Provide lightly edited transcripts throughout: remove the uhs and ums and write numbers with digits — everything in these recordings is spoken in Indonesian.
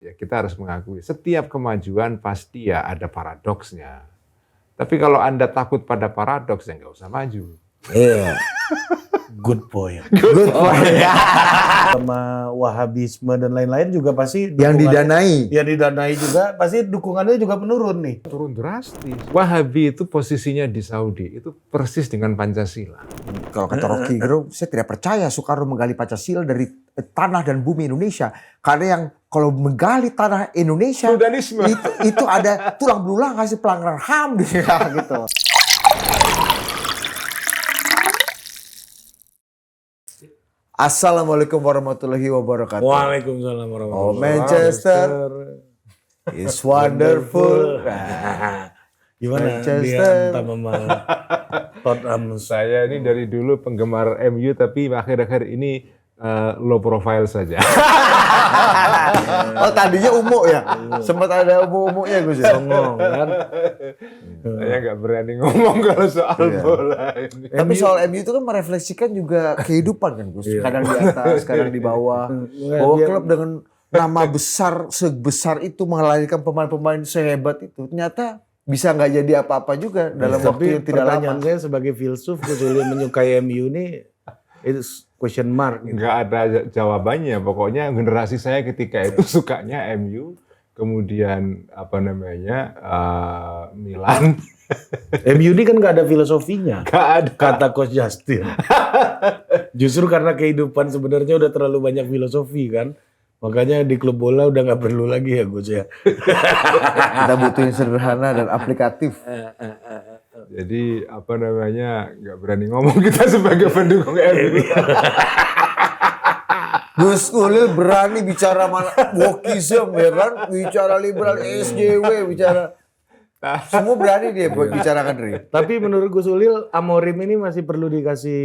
Ya, kita harus mengakui setiap kemajuan pasti ya ada paradoksnya. Tapi kalau Anda takut pada paradoks, ya nggak usah maju. Iya. Good point. Good point. Sama Wahabisme dan lain-lain juga pasti Yang didanai. Yang didanai juga pasti dukungannya juga menurun nih. Turun drastis. Wahabi itu posisinya di Saudi itu persis dengan Pancasila. Kalau kata Rocky Gerung, saya tidak percaya Soekarno menggali Pancasila dari tanah dan bumi Indonesia. Karena yang kalau menggali tanah Indonesia, Feudalisme. itu ada tulang belulang hasil pelanggaran HAM gitu. Assalamualaikum warahmatullahi wabarakatuh. Waalaikumsalam warahmatullahi Oh, Manchester is wonderful. Gimana Manchester. dia sama Tottenham? Saya ini dari dulu penggemar MU tapi akhir-akhir ini low profile saja. Oh, tadinya umuk ya? Sempat ada umuk-umuknya Gus ya? Songong kan? Saya nggak berani ngomong kalau soal bola ini. Tapi soal MU itu kan merefleksikan juga kehidupan kan Gus. Kadang di atas, kadang di bawah. Bahwa klub dengan nama besar sebesar itu melahirkan pemain-pemain sehebat itu. Ternyata bisa nggak jadi apa-apa juga dalam waktu yang tidak pertanyaan lama. saya sebagai filsuf, Gus Ulil menyukai MU ini itu question mark. Gitu. Nggak ada jawabannya. Pokoknya generasi saya ketika itu sukanya MU, kemudian Milan. MU ini kan nggak ada filosofinya. Nggak ada. Kata Coach Justin. Justru karena kehidupan sebenarnya udah terlalu banyak filosofi kan. Makanya di klub bola udah nggak perlu lagi ya Gus ya. Kita butuh yang sederhana dan aplikatif. Jadi nggak berani ngomong kita sebagai pendukung MU. Gus Ulil berani bicara mana wokism ya kan, bicara liberal, SJW, bicara semua berani dia buat bicarakan Dri. Tapi menurut Gus Ulil, Amorim ini masih perlu dikasih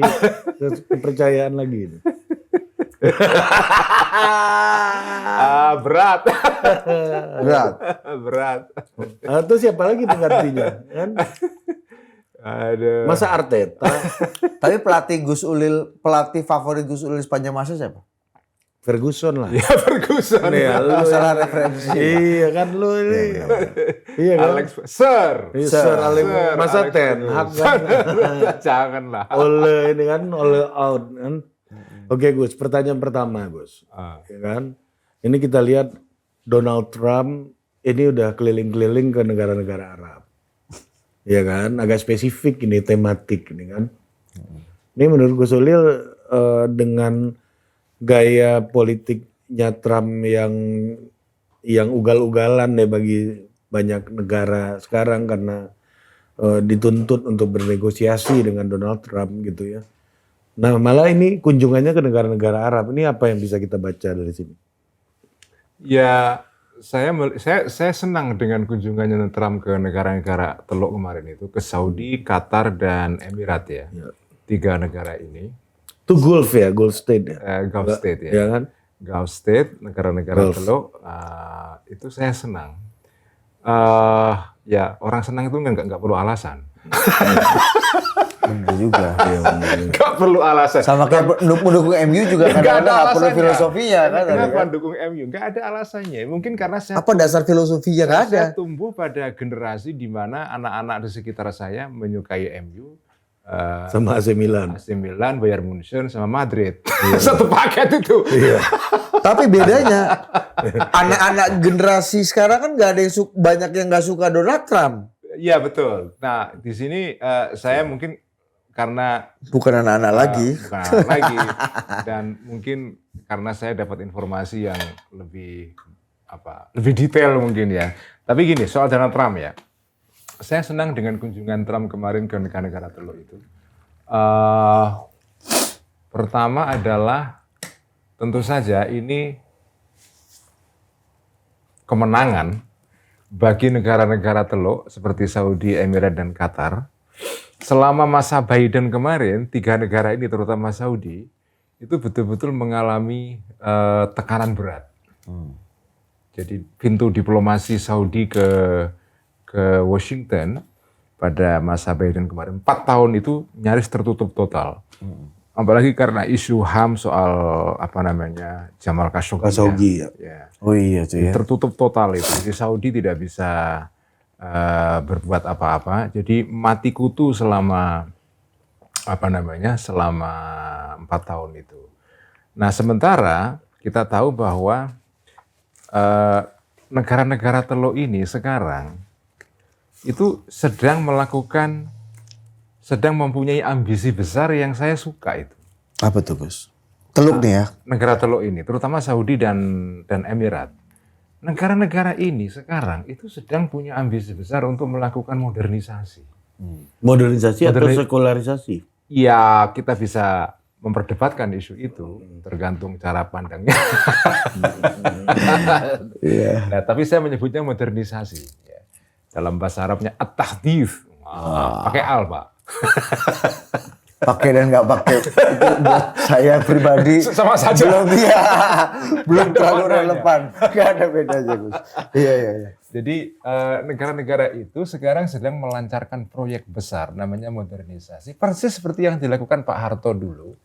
kepercayaan lagi. Berat. Berat. Atau siapa lagi penggantinya? Kan? Aduh. Masa Arteta? Tapi pelatih favorit Gus Ulil sepanjang masa siapa? Ferguson lah. Ya Ferguson. Ya, lu Masalah referensi. iya kan lu ini. Iya kan? Sir Alex. Masa Alex Ten Hag kan? Janganlah. Ole ini kan all out kan. Oke Gus, pertanyaan pertama Gus. Ya kan? Ini kita lihat Donald Trump ini udah keliling-keliling ke negara-negara Arab. Ya kan? Agak spesifik ini, tematik ini kan. Ini menurut Gus Ulil dengan gaya politiknya Trump yang ugal-ugalan deh bagi banyak negara sekarang karena dituntut untuk bernegosiasi dengan Donald Trump gitu ya. Nah malah ini kunjungannya ke negara-negara Arab, ini apa yang bisa kita baca dari sini? Ya saya senang dengan kunjungannya Trump ke negara-negara Teluk kemarin itu, ke Saudi, Qatar, dan Emirat ya. 3 negara ini. Itu Gulf ya, Gulf State ya? Gulf State ya. Ya kan? Gulf State, negara-negara Teluk, itu saya senang. Ya orang senang itu nggak perlu alasan. Benar juga. Nggak perlu alasan. Sama kayak mendukung MU juga kadang-kadang nggak perlu filosofinya kan. Kenapa dukung MU? Nggak ada alasannya. Mungkin karena saya Apa dasar filosofinya nggak ada? saya tumbuh pada generasi di mana anak-anak di sekitar saya menyukai MU. Sama AC Milan. AC Milan, Bayern Munchen, sama Madrid. Satu paket itu. Iya. Tapi bedanya anak-anak generasi sekarang kan nggak ada yang banyak yang nggak suka Donald Trump. Iya betul. Nah di sini saya mungkin karena Bukan anak-anak lagi. bukan anak lagi, dan mungkin karena saya dapat informasi yang lebih detail mungkin ya. Tapi gini, soal Donald Trump ya, saya senang dengan kunjungan Trump kemarin ke negara-negara Teluk itu. Pertama adalah tentu saja ini kemenangan bagi negara-negara Teluk seperti Saudi, Emirat, dan Qatar. Selama masa Biden kemarin, 3 negara ini terutama Saudi, itu betul-betul mengalami tekanan berat. Jadi pintu diplomasi Saudi ke Washington pada masa Biden kemarin, 4 tahun itu nyaris tertutup total. Apalagi karena isu HAM soal Jamal Khashoggi. Khashoggi, ya. Ya. Oh iya cuy ya. Tertutup total itu. Jadi Saudi tidak bisa berbuat apa-apa. Jadi mati kutu selama selama 4 tahun itu. Nah sementara kita tahu bahwa negara-negara Teluk ini sekarang itu sedang mempunyai ambisi besar yang saya suka itu. Apa tuh Gus? Teluk nih ya? Negara Teluk ini, terutama Saudi dan Emirat. Negara-negara ini sekarang itu sedang punya ambisi besar untuk melakukan modernisasi. Modernisasi atau sekularisasi? Ya, kita bisa memperdebatkan isu itu, tergantung cara pandangnya. Nah, tapi saya menyebutnya modernisasi. Ya. Dalam bahasa Arabnya at-tahdits. Pakai al, Pak. Pakai dan nggak pakai itu buat saya pribadi Sama saja. belum terlalu relevan. Nggak ada bedanya Gus. Iya. Jadi negara-negara itu sekarang sedang melancarkan proyek besar namanya modernisasi. Persis seperti yang dilakukan Pak Harto dulu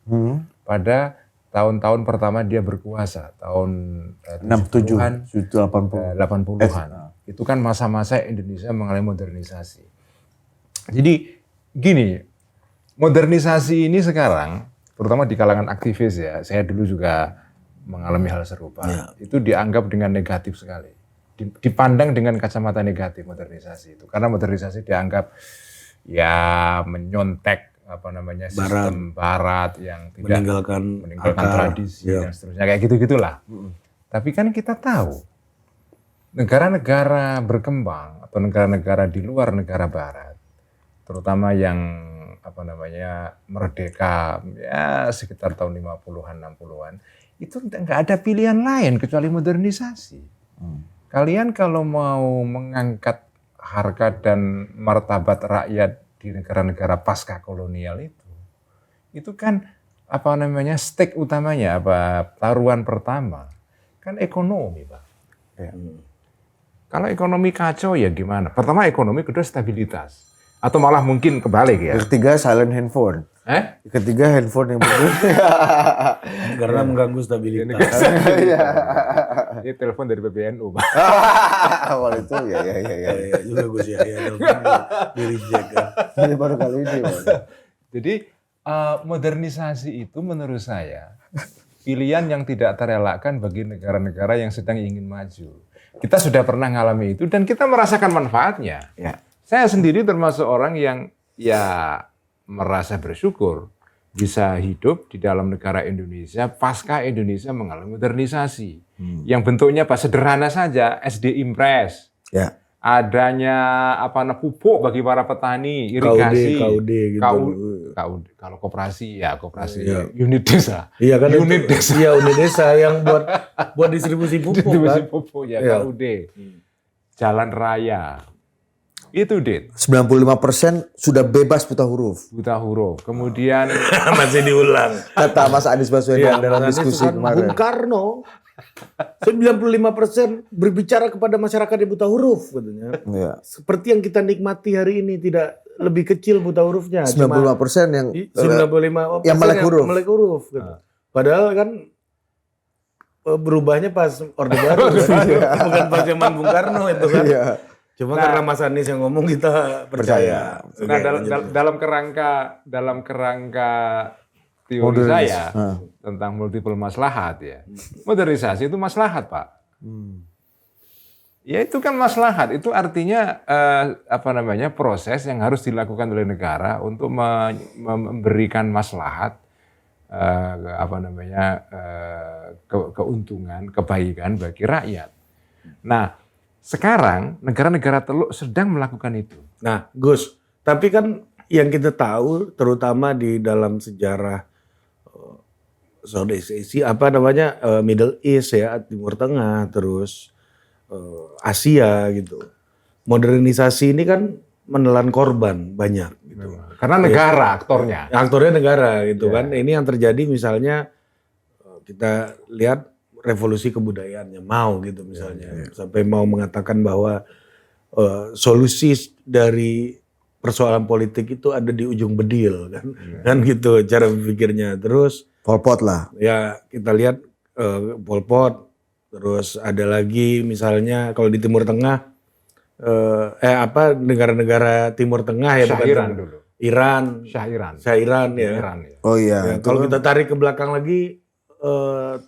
pada tahun-tahun pertama dia berkuasa, tahun 67, 80-an. Itu kan masa-masa Indonesia mengalami modernisasi. Jadi gini, modernisasi ini sekarang, terutama di kalangan aktivis ya, saya dulu juga mengalami hal serupa. Itu dianggap dengan negatif sekali. Dipandang dengan kacamata negatif modernisasi itu. Karena modernisasi dianggap ya menyontek sistem barat yang tidak meninggalkan tradisi dan seterusnya. Kayak gitu-gitulah. Tapi kan kita tahu, negara-negara berkembang atau negara-negara di luar negara barat, terutama yang merdeka ya sekitar tahun 50-an 60-an itu nggak ada pilihan lain kecuali modernisasi. Kalian kalau mau mengangkat harkat dan martabat rakyat di negara-negara pasca kolonial itu kan stake utamanya taruhan pertama kan ekonomi, Pak. Ya. Kalau ekonomi kacau ya gimana? Pertama ekonomi, kedua stabilitas. Atau malah mungkin kebalik ya. Ketiga silent handphone. Ketiga handphone yang berbunyi. Karena mengganggu stabilitas. Ini telepon dari PBNU, Pak. Awal itu ya. Juga Gus ya. Di reject kan. Ini baru kali ini. Jadi modernisasi itu menurut saya pilihan yang tidak terelakkan bagi negara-negara yang sedang ingin maju. Kita sudah pernah mengalami itu dan kita merasakan manfaatnya. Ya. Saya sendiri termasuk orang yang ya merasa bersyukur bisa hidup di dalam negara Indonesia pasca Indonesia mengalami modernisasi. Yang bentuknya sederhana saja, SD Impres. Ya. Adanya pupuk bagi para petani, irigasi, KUD gitu. KUD, kalau koperasi unit desa. Iya kan unit desa. Iya, unit desa yang buat distribusi pupuk distribusi kan. pupuk ya. KUD. Jalan raya. Itu, Dit. 95% sudah bebas buta huruf. Buta huruf. Kemudian masih diulang. Kata Mas Anies Baswedan dalam diskusi kemarin. Bung Karno 95% berbicara kepada masyarakat yang buta huruf katanya. Ya. Seperti yang kita nikmati hari ini, tidak lebih kecil buta hurufnya. 95% yang 95% yang melek huruf. Melek huruf gitu. Padahal kan berubahnya pas Orde Baru. Bukan pas zaman Bung Karno itu kan. Iya. Cuma karena Mas Anies yang ngomong kita percaya. Nah, dalam kerangka teori saya tentang multiple maslahat ya. Modernisasi itu maslahat, Pak. Ya itu kan maslahat. Itu artinya proses yang harus dilakukan oleh negara untuk memberikan maslahat keuntungan, kebaikan bagi rakyat. Nah, sekarang negara-negara Teluk sedang melakukan itu. Nah, Gus, tapi kan yang kita tahu terutama di dalam sejarah Southeast Asia, Middle East ya, Timur Tengah, terus Asia gitu. Modernisasi ini kan menelan korban banyak gitu. Karena negara aktornya. Aktornya negara gitu kan. Ini yang terjadi misalnya kita lihat revolusi kebudayaannya mau gitu misalnya. Sampai mau mengatakan bahwa solusi dari persoalan politik itu ada di ujung bedil kan. Kan gitu cara berpikirnya. Terus Pol Pot lah. ya kita lihat Pol Pot, terus ada lagi misalnya kalau di Timur Tengah negara-negara Timur Tengah ya Shah bukan Iran Timur- dulu. Iran, Shah Iran ya. Iran ya. Oh iya. Ya, kalau kita tarik ke belakang lagi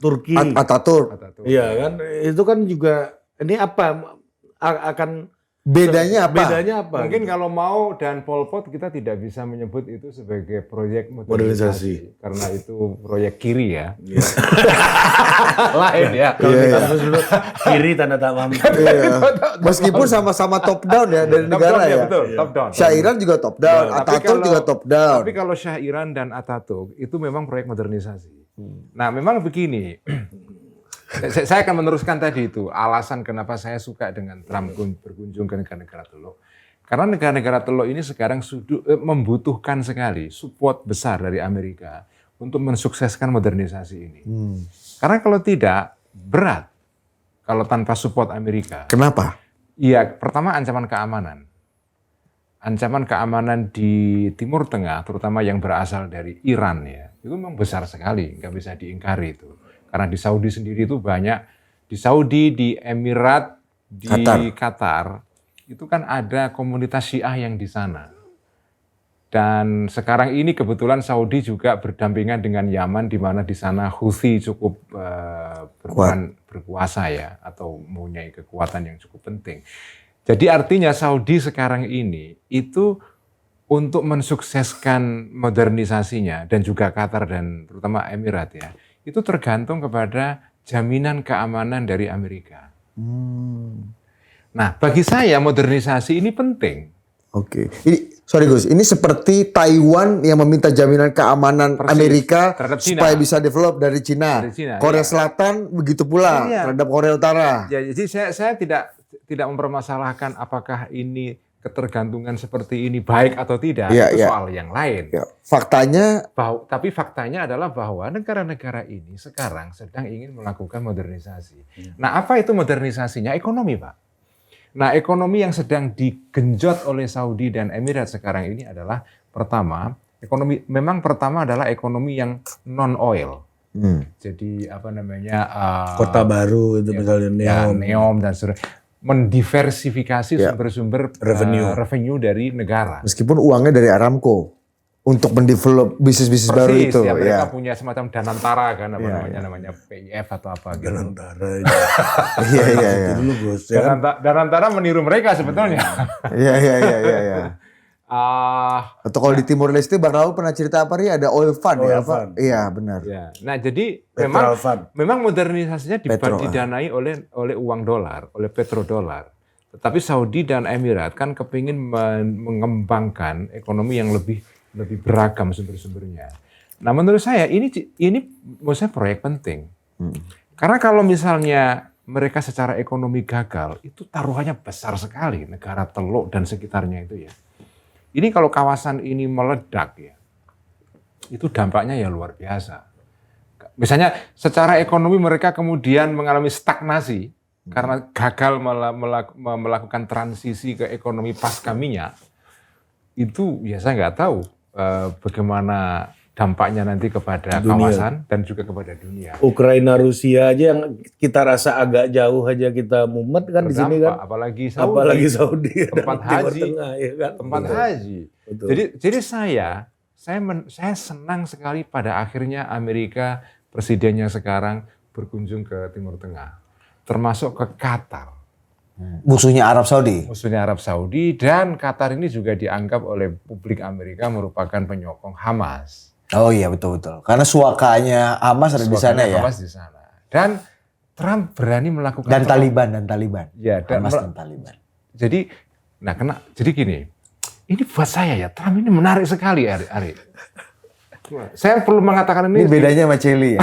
Turki, Ataturk. Ataturk. iya kan, itu kan juga ini apa akan Bedanya apa? bedanya apa? Mungkin kalau mau dan Pol Pot kita tidak bisa menyebut itu sebagai proyek modernisasi karena itu proyek kiri ya. Lain ya. Kalau kita terus dulu kiri tanda tak mampu. Iya. Meskipun sama-sama top down ya dari Top negara down, ya. betul, top down. Syah Iran juga top down, Tapi Ataturk juga top down. Tapi kalau Syah Iran dan Ataturk itu memang proyek modernisasi. Nah, memang begini. Saya akan meneruskan tadi itu alasan kenapa saya suka dengan Trump berkunjung ke negara-negara Teluk. Karena negara-negara Teluk ini sekarang membutuhkan sekali support besar dari Amerika untuk mensukseskan modernisasi ini. Karena kalau tidak berat kalau tanpa support Amerika. Kenapa? Iya, pertama ancaman keamanan. Ancaman keamanan di Timur Tengah, terutama yang berasal dari Iran ya, itu memang besar sekali, nggak bisa diingkari itu. Karena di Saudi sendiri itu banyak, di Saudi, di Emirat, di Qatar, itu kan ada komunitas Syiah yang di sana. Dan sekarang ini kebetulan Saudi juga berdampingan dengan Yaman, di mana di sana Houthi cukup berkuasa ya, atau mempunyai kekuatan yang cukup penting. Jadi artinya Saudi sekarang ini itu untuk mensukseskan modernisasinya dan juga Qatar dan terutama Emirat ya, itu tergantung kepada jaminan keamanan dari Amerika. Nah, bagi saya modernisasi ini penting. Oke. Ini sorry Gus, ini seperti Taiwan yang meminta jaminan keamanan Persis, Amerika terhadap Cina. supaya bisa develop dari Cina. Dari Cina, Korea iya. Selatan begitu pula Iya. terhadap Korea Utara. Ya, jadi saya tidak mempermasalahkan apakah ini ketergantungan seperti ini baik atau tidak, Iya, itu iya. soal yang lain. Ya, faktanya Tapi faktanya adalah bahwa negara-negara ini sekarang sedang ingin melakukan modernisasi. Nah, apa itu modernisasinya? Ekonomi, Pak. Nah, ekonomi yang sedang digenjot oleh Saudi dan Emirat sekarang ini adalah pertama adalah ekonomi yang non oil. Jadi apa namanya Kota baru itu misalnya Neom dan seterusnya. Mendiversifikasi sumber-sumber revenue dari negara. meskipun uangnya dari Aramco untuk mendevelop bisnis-bisnis baru itu. Ya, mereka Ya. punya semacam danantara kan namanya PIF atau apa gitu. Danantara. Iya iya iya. Dulu Gus ya kan. Danantara meniru mereka sebetulnya. Iya iya iya. Atau kalau di Timur Leste Bang Raul pernah cerita apa nih ada oil fund ya Oil apa? fund. Iya benar. Ya. Nah, jadi Petrol fund. memang modernisasinya Petro, didanai oleh uang dolar, oleh petrodolar. Tetapi Saudi dan Emirat kan kepingin mengembangkan ekonomi yang lebih beragam sumber-sumbernya. Nah, menurut saya ini menurut saya proyek penting. Karena kalau misalnya mereka secara ekonomi gagal, itu taruhannya besar sekali negara Teluk dan sekitarnya itu ya. Ini kalau kawasan ini meledak ya, itu dampaknya ya luar biasa. Misalnya secara ekonomi mereka kemudian mengalami stagnasi karena gagal melakukan transisi ke ekonomi pasca minyak, itu ya saya nggak tahu bagaimana dampaknya nanti kepada kawasan dan juga kepada dunia. Ukraina Rusia aja yang kita rasa agak jauh aja kita mumet kan di sini kan. Apalagi Saudi tempat dan Timur haji, Tengah, ya kan? tempat Betul. haji. Betul. Jadi saya senang sekali pada akhirnya Amerika presidennya sekarang berkunjung ke Timur Tengah, termasuk ke Qatar. Musuhnya Arab Saudi. Musuhnya Arab Saudi, dan Qatar ini juga dianggap oleh publik Amerika merupakan penyokong Hamas. Oh iya betul-betul. Karena suakanya Hamas ada di sana ya. Hamas di sana. Dan Trump berani melakukan Dan Taliban. Ya, Hamas dan Taliban. Jadi gini, ini buat saya ya, Trump ini menarik sekali, Ari. Saya perlu mengatakan Ini ini. bedanya sama Celi ya.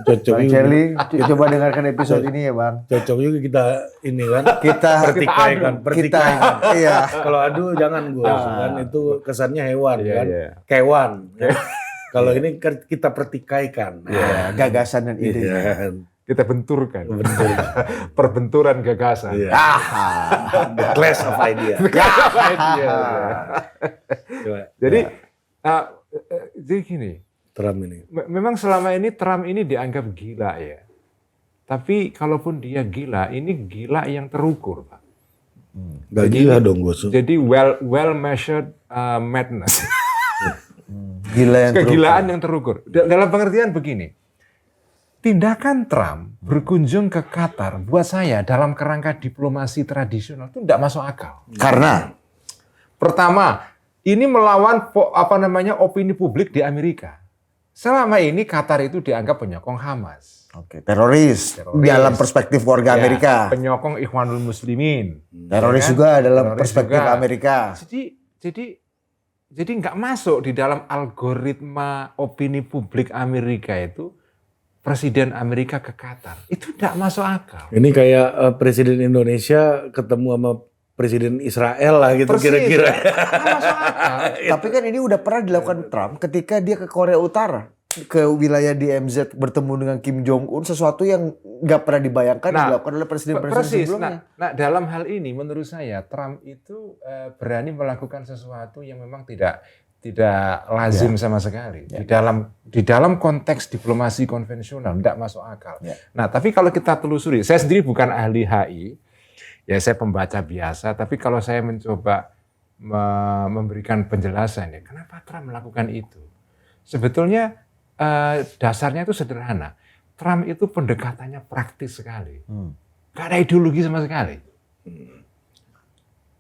Cocok Bang juga. Celi, coba dengarkan episode ini ya Bang. Cocok juga kita ini kan. Kita pertikaikan. iya. Kalau adu jangan Gus, kan itu kesannya hewan Iya, kan. iya. Kewan. Kalau ini kan kita pertikaikan. Ya, gagasan dan ide. Iya. kita benturkan. Perbenturan gagasan. Iya. The clash of idea. Jadi, jadi gini, Trump ini. memang selama ini Trump ini dianggap gila ya. Tapi kalaupun dia gila, ini gila yang terukur, Pak. Gak gila dong Gus. Jadi well measured madness. Gila yang Kegilaan yang terukur. Dalam pengertian begini, tindakan Trump berkunjung ke Qatar buat saya dalam kerangka diplomasi tradisional itu tidak masuk akal. Karena Pertama, ini melawan opini publik di Amerika. Selama ini Qatar itu dianggap penyokong Hamas. teroris dalam perspektif warga Ya, Amerika. penyokong Ikhwanul Muslimin. Teroris Ya kan? juga dalam Teroris perspektif juga. Amerika. Jadi nggak masuk di dalam algoritma opini publik Amerika itu Presiden Amerika ke Qatar. Itu tidak masuk akal. Ini kayak Presiden Indonesia ketemu sama Presiden Israel lah gitu Persis. kira-kira. Nggak masuk akal. Tapi kan ini udah pernah dilakukan Trump ketika dia ke Korea Utara, ke wilayah DMZ bertemu dengan Kim Jong Un, sesuatu yang nggak pernah dibayangkan dilakukan oleh presiden-presiden Persis. sebelumnya. Nah, dalam hal ini menurut saya Trump itu berani melakukan sesuatu yang memang tidak lazim sama sekali. Di dalam konteks diplomasi konvensional tidak masuk akal. Nah, tapi kalau kita telusuri, saya sendiri bukan ahli HI, ya saya pembaca biasa, tapi kalau saya mencoba memberikan penjelasan ya, kenapa Trump melakukan itu? Sebetulnya dasarnya itu sederhana. Trump itu pendekatannya praktis sekali. Gak ada ideologi sama sekali.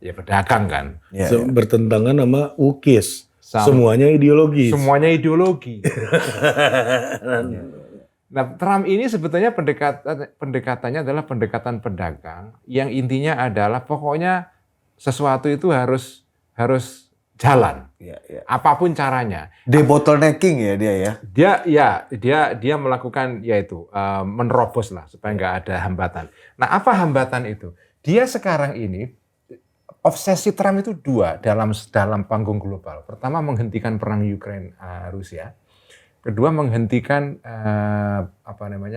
Ya pedagang kan. Bertentangan sama UKIS. Semuanya ideologis. Semuanya ideologi. Nah, Trump ini sebetulnya pendekatannya adalah pendekatan pedagang yang intinya adalah pokoknya sesuatu itu harus jalan. Apapun caranya. Debottlenecking ya dia ya. Dia melakukan yaitu menerobos lah supaya nggak ada hambatan. Nah, apa hambatan itu? Dia sekarang ini obsesi Trump itu dua dalam panggung global. Pertama menghentikan perang Ukraina Rusia. Kedua menghentikan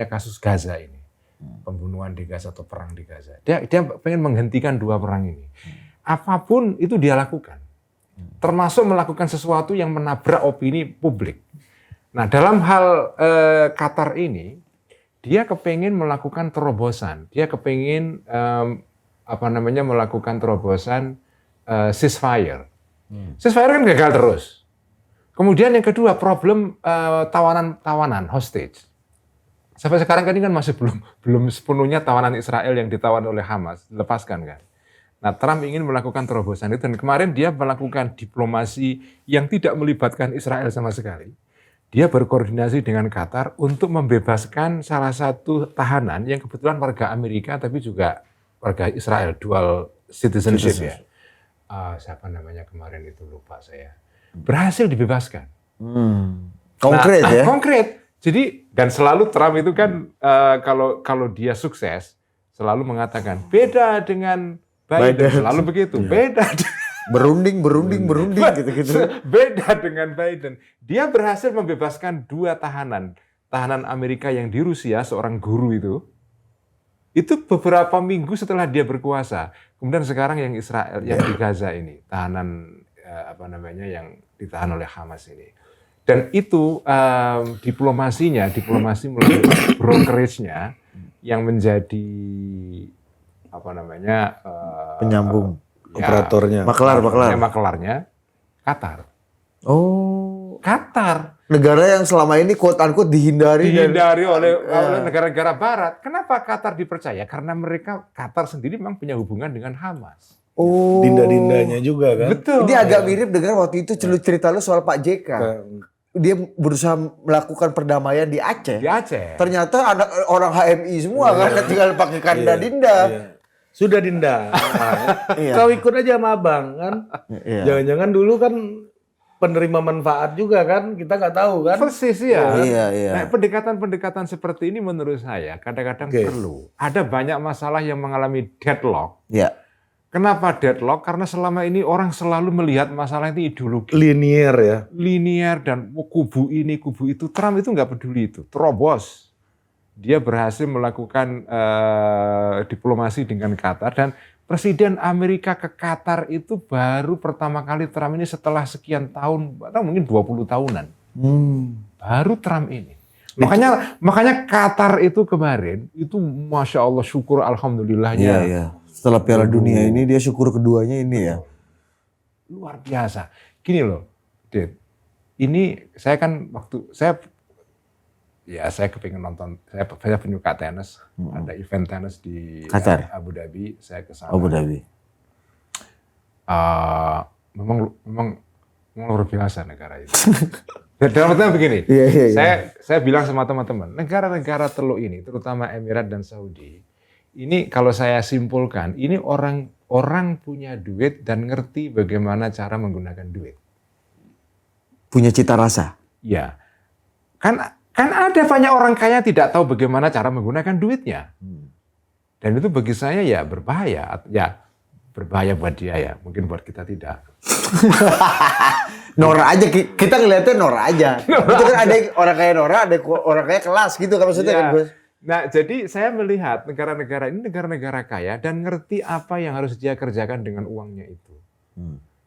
kasus Gaza ini. Pembunuhan di Gaza atau perang di Gaza. Dia pengen menghentikan dua perang ini. Apapun itu dia lakukan. Termasuk melakukan sesuatu yang menabrak opini publik. Nah, dalam hal Qatar ini, dia kepingin melakukan terobosan. Dia kepingin melakukan terobosan ceasefire. Ceasefire kan gagal terus. Kemudian yang kedua, problem tawanan hostage. Sampai sekarang kan ini kan masih belum sepenuhnya tawanan Israel yang ditawan oleh Hamas dilepaskan kan. Nah, Trump ingin melakukan terobosan itu dan kemarin dia melakukan diplomasi yang tidak melibatkan Israel sama sekali. Dia berkoordinasi dengan Qatar untuk membebaskan salah satu tahanan yang kebetulan warga Amerika tapi juga warga Israel, dual citizenship ya. Siapa namanya kemarin itu lupa saya. Berhasil dibebaskan. Konkret ya. Konkret. Jadi dan selalu Trump itu kan kalau dia sukses selalu mengatakan beda dengan Biden. Selalu begitu. Beda. Berunding gitu-gitu. Beda dengan Biden. Dia berhasil membebaskan dua tahanan Amerika yang di Rusia, seorang guru itu beberapa minggu setelah dia berkuasa. Kemudian sekarang yang Israel, yang di Gaza ini, tahanan yang ditahan oleh Hamas ini. Dan itu diplomasi melalui brokerage-nya yang menjadi penyambung operatornya. Maklarnya Qatar. Oh, Qatar. Negara yang selama ini quote unquote dihindari oleh negara-negara barat. Kenapa Qatar dipercaya? Karena Qatar sendiri memang punya hubungan dengan Hamas. Oh. Dinda-dindanya juga kan. Betul. Ini agak mirip dengan waktu itu cerita lu soal Pak JK. Dia berusaha melakukan perdamaian di Aceh. Di Aceh. Ternyata anak orang HMI semua kan tinggal pakai kanda dinda. Sudah Dinda. Kau ikut aja sama abang kan. Jangan-jangan dulu kan penerima manfaat juga kan, kita nggak tahu kan. Persis ya. Iya. Nah, pendekatan seperti ini menurut saya kadang-kadang perlu. Ada banyak masalah yang mengalami deadlock. Iya. Kenapa deadlock? Karena selama ini orang selalu melihat masalah itu ideologi. Linier ya. Linier dan kubu ini, kubu itu. Trump itu nggak peduli itu. Terobos. dia berhasil melakukan diplomasi dengan Qatar, dan Presiden Amerika ke Qatar itu baru pertama kali Trump ini setelah sekian tahun, atau mungkin 20 tahunan. Baru Trump ini. Makanya Qatar itu kemarin, itu Masya Allah syukur Alhamdulillahnya. Iya. Setelah Piala Dunia ini dia syukur keduanya ini ya. Luar biasa. Gini loh, Dit. Ini saya kan saya kepingin nonton, saya penyuka tenis, ada event tenis di Qatar. Abu Dhabi, saya ke sana. Abu Dhabi. Memang luar biasa negara itu. Dalam artinya begini, saya bilang sama teman-teman, negara-negara Teluk ini, terutama Emirat dan Saudi, ini kalau saya simpulkan, ini orang punya duit dan ngerti bagaimana cara menggunakan duit. Punya cita rasa. Ya, kan ada banyak orang kaya tidak tahu bagaimana cara menggunakan duitnya. Dan itu bagi saya ya berbahaya. Ya, berbahaya buat dia ya, mungkin buat kita tidak. Norak aja, kita ngeliatnya norak aja. Itu kan ada orang kaya norak, ada orang kaya kelas gitu kan maksudnya kan Gus. Nah, jadi saya melihat negara-negara ini negara-negara kaya dan ngerti apa yang harus dia kerjakan dengan uangnya itu.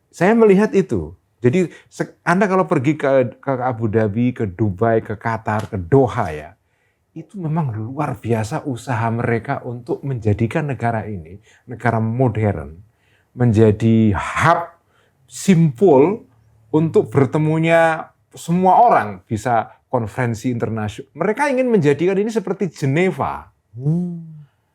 Saya melihat itu. Jadi Anda kalau pergi ke Abu Dhabi, ke Dubai, ke Qatar, ke Doha ya, itu memang luar biasa usaha mereka untuk menjadikan negara ini, negara modern, menjadi hub simpul untuk bertemunya semua orang, bisa konferensi internasional. Mereka ingin menjadikan ini seperti Geneva.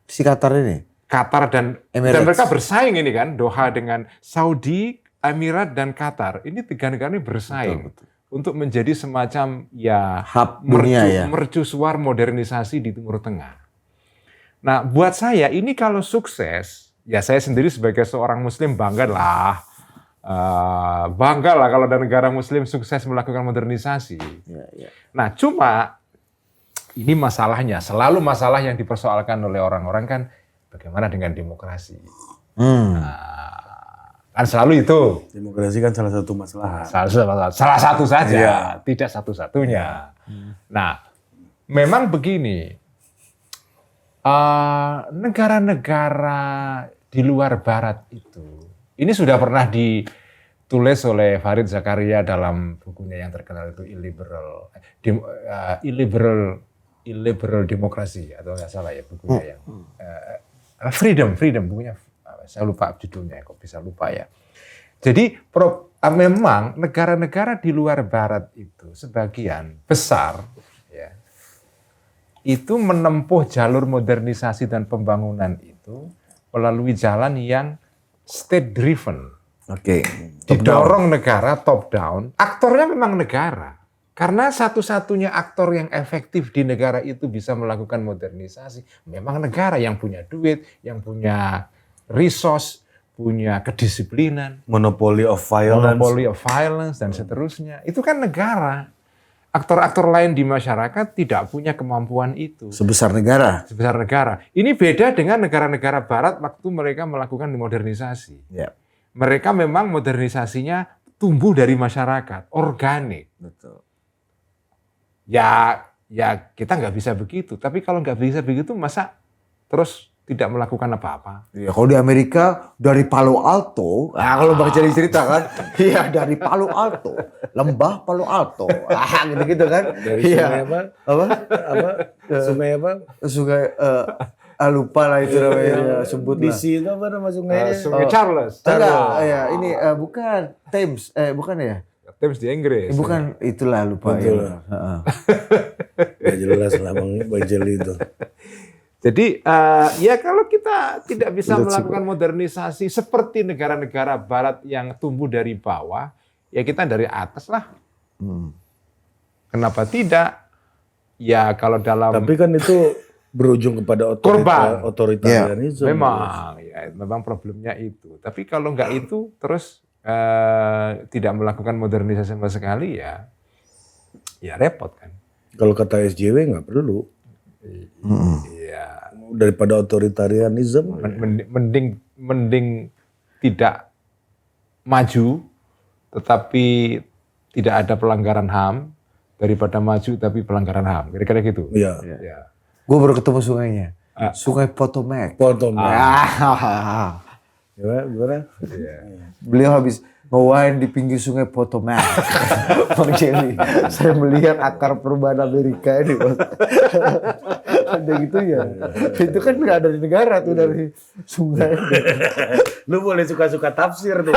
Si Qatar ini? Qatar dan mereka bersaing ini kan, Doha dengan Saudi, Emirat dan Qatar. Ini tiga negara ini bersaing untuk menjadi semacam ya hub dunia mercusuar modernisasi di Timur Tengah. Nah, buat saya ini kalau sukses, ya saya sendiri sebagai seorang Muslim bangga lah kalau ada negara Muslim sukses melakukan modernisasi. Nah, cuma ini masalahnya, selalu masalah yang dipersoalkan oleh orang-orang kan bagaimana dengan demokrasi. Kan selalu itu. Demokrasi kan salah satu masalah. Salah satu saja, tidak satu-satunya. Nah, memang begini, negara-negara di luar Barat itu, ini sudah pernah ditulis oleh Farid Zakaria dalam bukunya yang terkenal itu Illiberal Democracy, atau nggak salah ya bukunya yang Freedom bukunya. Saya lupa judulnya, kok bisa lupa ya. Jadi memang negara-negara di luar Barat itu sebagian besar ya, itu menempuh jalur modernisasi dan pembangunan itu melalui jalan yang state driven. Didorong negara top down. Aktornya memang negara. Karena satu-satunya aktor yang efektif di negara itu bisa melakukan modernisasi memang negara yang punya duit, yang punya resource, punya kedisiplinan, monopoly of violence dan seterusnya. Itu kan negara. Aktor-aktor lain di masyarakat tidak punya kemampuan itu. Sebesar negara. Ini beda dengan negara-negara Barat waktu mereka melakukan modernisasi. Mereka memang modernisasinya tumbuh dari masyarakat, organik. Betul. Ya kita nggak bisa begitu. Tapi kalau nggak bisa begitu, masa terus tidak melakukan apa-apa. Ya, kalau di Amerika dari Palo Alto, kalau Bang Celi cerita kan, iya dari Palo Alto, lembah Palo Alto, gitu-gitu kan. Dari sungai apa? Sungai apa? Sungai lupa lah itu namanya, sebut lah. DC itu apa nama sungainya? Sungai Charles. Enggak, ya ini bukan Thames, bukan ya? Thames di Inggris. Bukan, itulah lupa. Betul. Ya jelas lah Bang Celi itu. Jadi ya kalau kita tidak bisa melakukan modernisasi seperti negara-negara Barat yang tumbuh dari bawah, ya kita dari atas lah. Kenapa tidak? Ya kalau dalam. Tapi kan itu berujung kepada otoritarianisme. Memang problemnya itu. Tapi kalau nggak itu terus tidak melakukan modernisasi sama sekali ya repot kan. Kalau kata SJW nggak perlu. Iya. Daripada otoritarianisme. Mending tidak maju, tetapi tidak ada pelanggaran HAM, daripada maju tapi pelanggaran HAM. Kira-kira gitu. Iya. Ya. Gue baru ketemu sungainya. Sungai Potomac. Gimana? Beliau habis nge-wine di pinggir sungai Potomac. Bang Jerry, saya melihat akar perubahan Amerika ini. Bos. Ada gitu ya. Itu kan nggak ada di negara tuh dari sungai. Lu boleh suka-suka tafsir deh.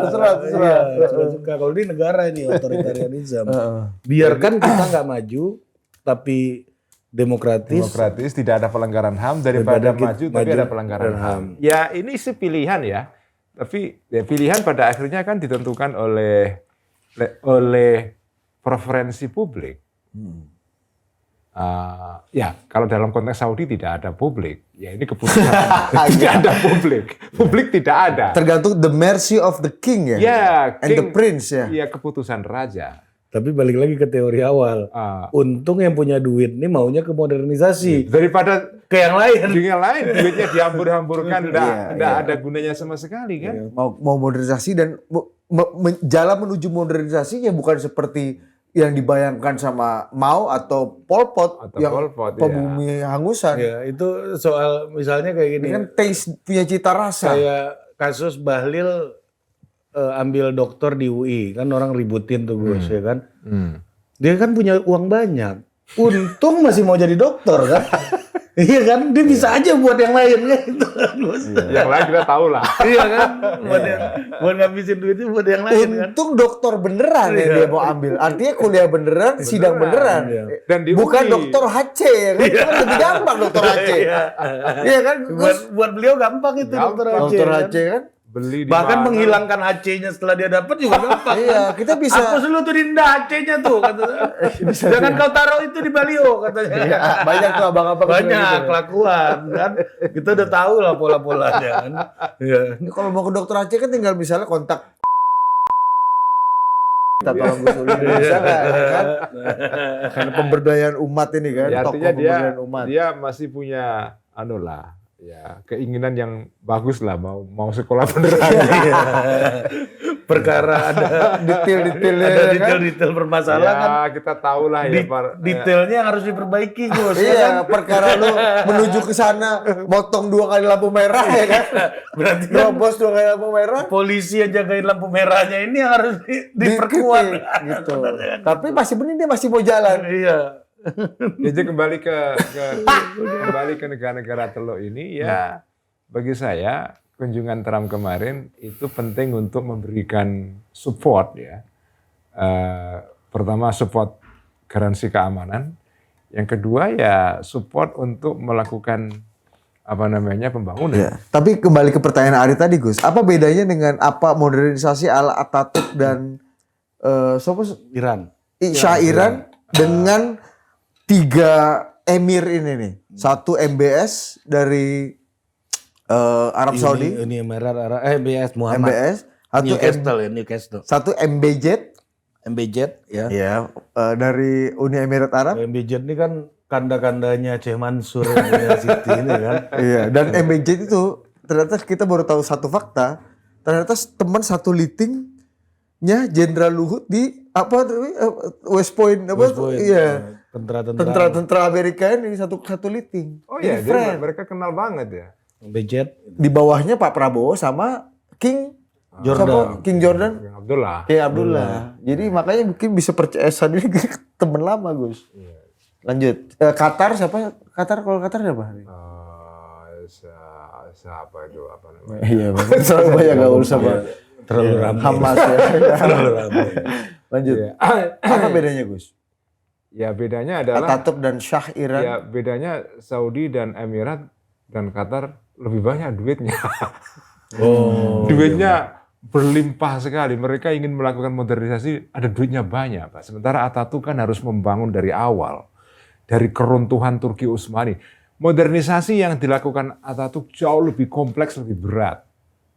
Terserah. Suka-suka. Kalau di negara ini otoritarianisme. Biarkan kita nggak maju, tapi demokratis, tidak ada pelanggaran HAM daripada maju tapi ada pelanggaran HAM. Ya ini sih pilihan ya. Tapi ya, pilihan pada akhirnya kan ditentukan oleh preferensi publik. Ya kalau dalam konteks Saudi tidak ada publik. Ya ini keputusan tidak ada publik. Publik tidak ada. Tergantung the mercy of the king ya. Ya, and the prince ya. Iya keputusan raja. Tapi balik lagi ke teori awal. Untung yang punya duit ini maunya ke modernisasi. Daripada ke yang lain. Duitnya dihambur-hamburkan, enggak ada gunanya sama sekali kan. Mau modernisasi dan jalan menuju modernisasi ya bukan seperti yang dibayangkan sama Mao atau Pol Pot yang pembumi hangusan. Ya, itu soal misalnya kayak gini. Ini kan taste punya cita rasa. Kayak kasus Bahlil ambil doktor di UI, kan orang ributin tuh Gus, ya kan. Dia kan punya uang banyak. Untung masih mau jadi dokter kan. Iya kan, dia bisa aja buat yang lain kan itu kan Gus. Yang lain kita tahu lah. Iya kan, buat ngabisin duitnya buat yang lain kan. Untung dokter beneran ya dia mau ambil. Artinya kuliah beneran, sidang beneran. Dan di bukan UI. dokter HC ya kan. Itu kan lebih gampang dokter HC. Iya kan, Buat beliau gampang itu dokter HC. Dokter HC kan. Beli di Bahkan mana. menghilangkan HC-nya setelah dia dapat juga gampang. Iya, kita bisa. Hapus dulu tuh Dinda HC-nya tuh katanya. Jangan kau taruh itu di Balio katanya. Banyak tuh abang-abang. Banyak kelakuan kan. Kita udah tahu lah pola-polanya kan. Iya. Ini kalau mau ke dokter HC kan tinggal misalnya kontak. Kita tolong Gus Uli bisa nggak ya kan? Karena pemberdayaan umat ini kan. Ya, tokoh artinya pemberdayaan umat. dia masih punya ya keinginan yang bagus lah mau sekolah beneran. Perkara ada Detail-detailnya ada kan? detail-detail permasalahan kan. Ya kita tahu lah ya. Detailnya yang harus diperbaiki Gus. Iya, perkara lu menuju ke sana motong 2 kali lampu merah ya kan? Berarti kan Terobos 2 kali lampu merah. polisi yang jagain lampu merahnya ini yang harus diperkuat gitu. Tapi masih bening dia masih mau jalan. Iya. Jadi kembali ke negara-negara teluk ini ya bagi saya kunjungan Trump kemarin itu penting untuk memberikan support ya. Pertama support garansi keamanan, yang kedua ya support untuk melakukan pembangunan. Ya. Tapi kembali ke pertanyaan Ari tadi Gus, apa bedanya dengan modernisasi ala Atatürk dan Iran. Shah Iran dengan 3 emir ini nih? Satu MBS dari Arab Saudi, Uni Emirat Arab MBS Muhammad. MBS, Newcastle. satu MBZ, ya. ya dari Uni Emirat Arab. MBZ ini kan kanda-kandanya Aceh Mansur University ini kan. Iya, dan MBZ itu ternyata kita baru tahu satu fakta, ternyata teman satu litingnya Jenderal Luhut di West Point iya. Tentara Amerika ini satu liting. Oh iya, Jadi mereka kenal banget ya. MBZ di bawahnya Pak Prabowo sama King Jordan. King Jordan. King Abdullah. Jadi makanya mungkin bisa percaya ini teman lama Gus. Lanjut. Qatar siapa? Kalau Qatar siapa? Siapa itu namanya? Iya, terlalu banyak gak usah terlalu ramai. Hamas ya. Terlalu ramai. Lanjut. Apa bedanya Gus? Ya bedanya adalah Atatürk dan Shah Iran. Ya bedanya Saudi dan Emirat dan Qatar lebih banyak duitnya. Duitnya berlimpah sekali. Mereka ingin melakukan modernisasi, ada duitnya banyak, Pak. Sementara Atatürk kan harus membangun dari awal, dari keruntuhan Turki Utsmani. Modernisasi yang dilakukan Atatürk jauh lebih kompleks, lebih berat.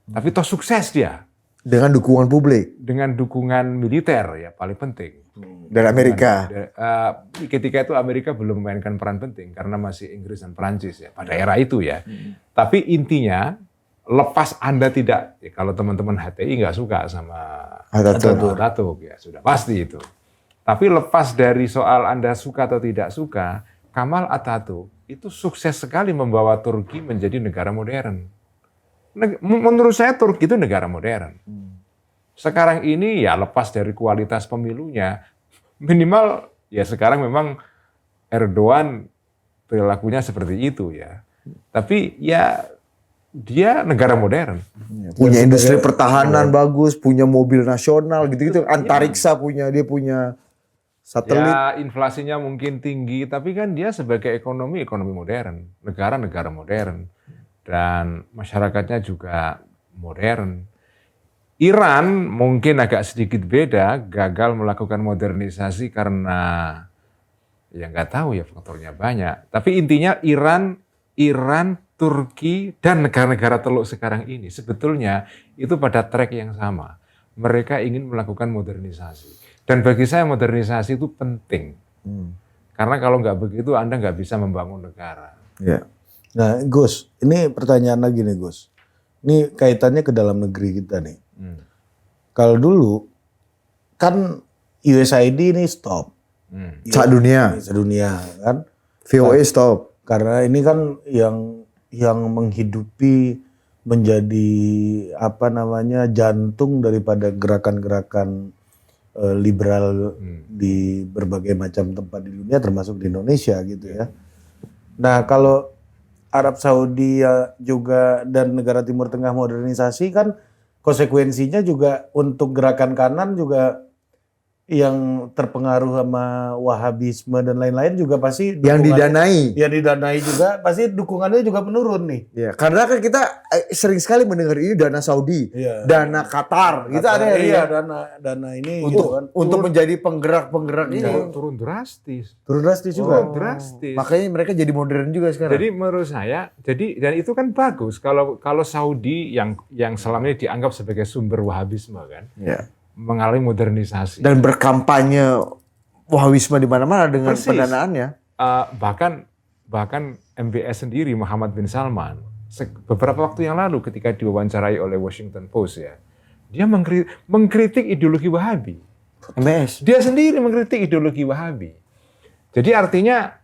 Tapi toh sukses dia. Dengan dukungan publik. Dengan dukungan militer ya paling penting. Dari Amerika. Ketika itu Amerika belum memainkan peran penting karena masih Inggris dan Perancis ya pada era itu ya. Tapi intinya lepas Anda tidak, ya kalau teman-teman HTI nggak suka sama Atatürk ya sudah pasti itu. Tapi lepas dari soal Anda suka atau tidak suka, Kamal Atatürk itu sukses sekali membawa Turki menjadi negara modern. Menurut saya Turki itu negara modern. Sekarang ini ya lepas dari kualitas pemilunya, minimal ya sekarang memang Erdogan perilakunya seperti itu ya. Tapi ya dia negara modern. Punya industri pertahanan bagus, punya mobil nasional gitu-gitu. Antariksa dia punya satelit. Ya inflasinya mungkin tinggi, tapi kan dia sebagai ekonomi modern, negara modern, dan masyarakatnya juga modern. Iran mungkin agak sedikit beda, gagal melakukan modernisasi karena ya nggak tahu ya faktornya banyak. Tapi intinya Iran, Turki dan negara-negara Teluk sekarang ini sebetulnya itu pada track yang sama. Mereka ingin melakukan modernisasi. Dan bagi saya modernisasi itu penting. Karena kalau nggak begitu Anda nggak bisa membangun negara. Ya. Nah Gus, ini pertanyaan lagi nih Gus. Ini kaitannya ke dalam negeri kita nih. Kalau dulu kan USAID ini stop. Sedunia Kan. VOA stop. Karena ini kan yang menghidupi menjadi jantung daripada gerakan-gerakan liberal di berbagai macam tempat di dunia termasuk di Indonesia gitu ya. Nah kalau Arab Saudi juga dan negara Timur Tengah modernisasi kan konsekuensinya juga untuk gerakan kanan juga yang terpengaruh sama Wahabisme dan lain-lain juga pasti Yang didanai. yang didanai juga pasti dukungannya juga menurun nih. Ya, karena kan kita sering sekali mendengar ini dana Saudi, dana Qatar, gitu ada Iya, ya. dana ini Untuk menjadi penggerak-penggerak ini. Turun drastis. turun drastis juga. Drastis. Makanya mereka jadi modern juga sekarang. Jadi menurut saya, dan itu kan bagus kalau Saudi yang selama ini dianggap sebagai sumber Wahabisme kan, mengalami modernisasi. Dan berkampanye Wahabisme di mana-mana dengan Persis. pendanaannya. Bahkan MBS sendiri Muhammad bin Salman beberapa waktu yang lalu ketika diwawancarai oleh Washington Post ya, dia mengkritik ideologi Wahabi. MBS. Dia sendiri mengkritik ideologi Wahabi. Jadi artinya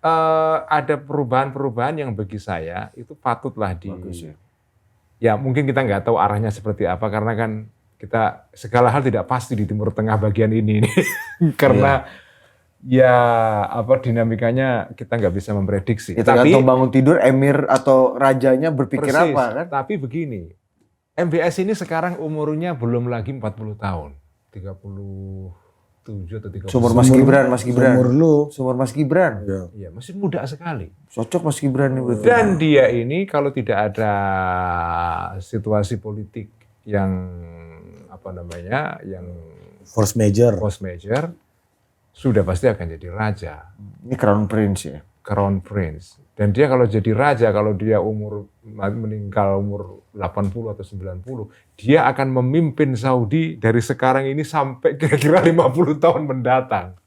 ada perubahan-perubahan yang bagi saya itu patutlah ya mungkin kita nggak tahu arahnya seperti apa karena kan kita segala hal tidak pasti di Timur Tengah bagian ini karena dinamikanya kita nggak bisa memprediksi. Tergantung bangun tidur emir atau rajanya berpikir persis, apa kan? Tapi begini, MBS ini sekarang umurnya belum lagi 40 tahun, 37 atau 30. Sumur Mas Gibran. Sumur Mas Gibran. Iya, masih muda sekali. Cocok Mas Gibran ini. Dan dia ini kalau tidak ada situasi politik yang yang Force major. sudah pasti akan jadi raja. Ini Crown Prince ya. Crown Prince. Dan dia kalau jadi raja, kalau dia meninggal umur 80 atau 90, dia akan memimpin Saudi dari sekarang ini sampai kira-kira 50 tahun mendatang.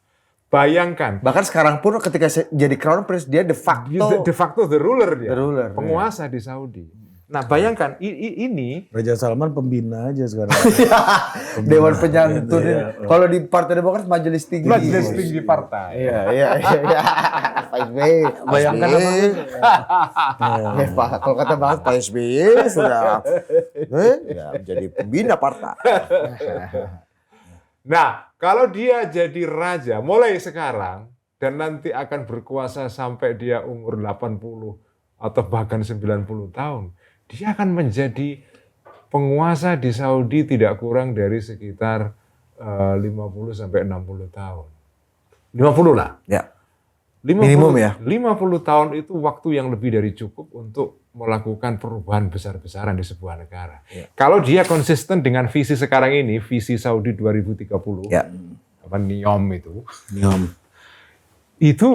Bayangkan. Bahkan sekarang pun ketika jadi Crown Prince dia de facto the ruler dia. The ruler, penguasa di Saudi. Nah bayangkan ini Raja Salman pembina aja sekarang. Dewan Penyantun. Kalau di Partai Demokrat majelis tinggi partai. Iya. Pak SBY. Bayangkan Pak, kalau kata Pak SBY sudah jadi pembina partai. Nah, kalau dia jadi raja mulai sekarang dan nanti akan berkuasa sampai dia umur 80 atau bahkan 90 tahun, dia akan menjadi penguasa di Saudi tidak kurang dari sekitar 50 sampai 60 tahun. 50 lah. Ya. 50, minimum ya. 50 tahun itu waktu yang lebih dari cukup untuk melakukan perubahan besar-besaran di sebuah negara. Ya. Kalau dia konsisten dengan visi sekarang ini, visi Saudi 2030, NIOM itu,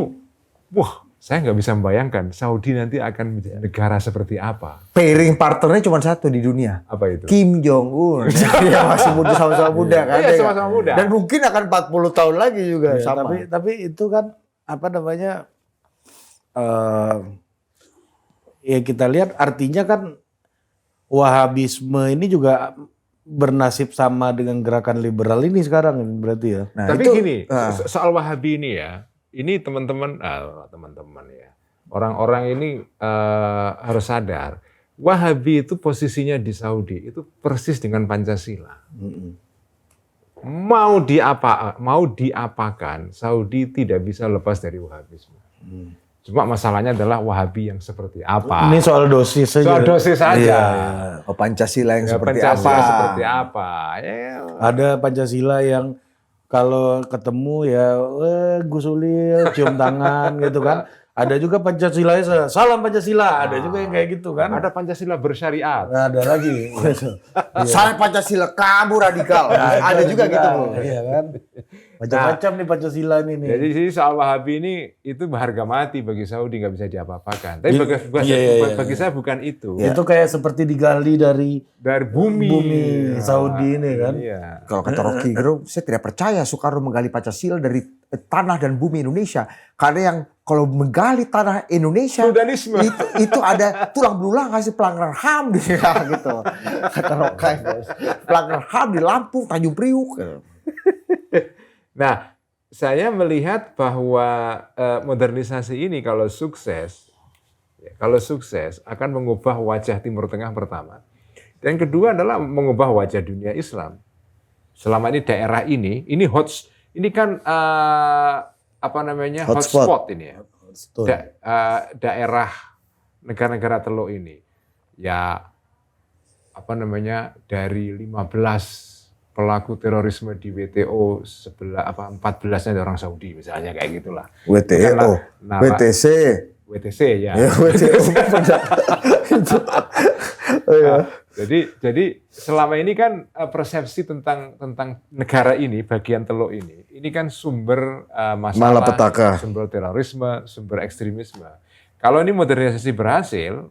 saya nggak bisa membayangkan Saudi nanti akan menjadi negara seperti apa. Pairing partnernya cuma satu di dunia. Apa itu? Kim Jong Un. Dia masih muda, sama-sama muda kan? Iya, sama-sama muda. Dan mungkin akan 40 tahun lagi juga sama. Tapi itu kan ya kita lihat artinya kan Wahabisme ini juga bernasib sama dengan gerakan liberal ini sekarang berarti ya. Nah, tapi gini, soal Wahabi ini ya, ini teman-teman ya, orang-orang ini harus sadar, Wahabi itu posisinya di Saudi itu persis dengan Pancasila. Mau diapakan, Saudi tidak bisa lepas dari Wahabisme. Cuma masalahnya adalah Wahabi yang seperti apa. Ini soal dosis saja. Soal dosis saja. Iya. Oh, Pancasila yang seperti Pancasila apa? seperti apa? Ya. Ada Pancasila yang kalau ketemu ya Gus Ulil cium tangan gitu kan. Ada juga Pancasila salam Pancasila, ada juga yang kayak gitu kan. Ada Pancasila bersyariat. Ada lagi. Saya Pancasila, kamu radikal. Ada juga gitu. Iya kan. Macam-macam nih Pancasila ini nih. Jadi sih soal Wahabi ini itu harga mati bagi Saudi, nggak bisa diapa-apakan. Tapi bagi saya bukan itu. Itu kayak seperti digali dari bumi Saudi ini kan. Iya. Kalau kata Rocky Gerung, saya tidak percaya Soekarno menggali Pancasila dari tanah dan bumi Indonesia. Karena yang kalau menggali tanah Indonesia Feudalisme. itu ada tulang belulang kasih pelanggaran HAM gitu. Kata Rocky, pelanggaran HAM di Lampung, Tanjung Priuk. Nah, saya melihat bahwa modernisasi ini kalau sukses akan mengubah wajah Timur Tengah pertama. Dan kedua adalah mengubah wajah dunia Islam. Selama ini daerah ini kan hotspot ini ya. Daerah negara-negara Teluk ini. Ya dari 15 pelaku terorisme di WTO 14-nya ada orang Saudi misalnya kayak gitulah. WTO, WTC. WTC ya. Jadi selama ini kan persepsi tentang negara ini, bagian Teluk ini kan sumber masalah, malapetaka, sumber terorisme, sumber ekstremisme. Kalau ini modernisasi berhasil,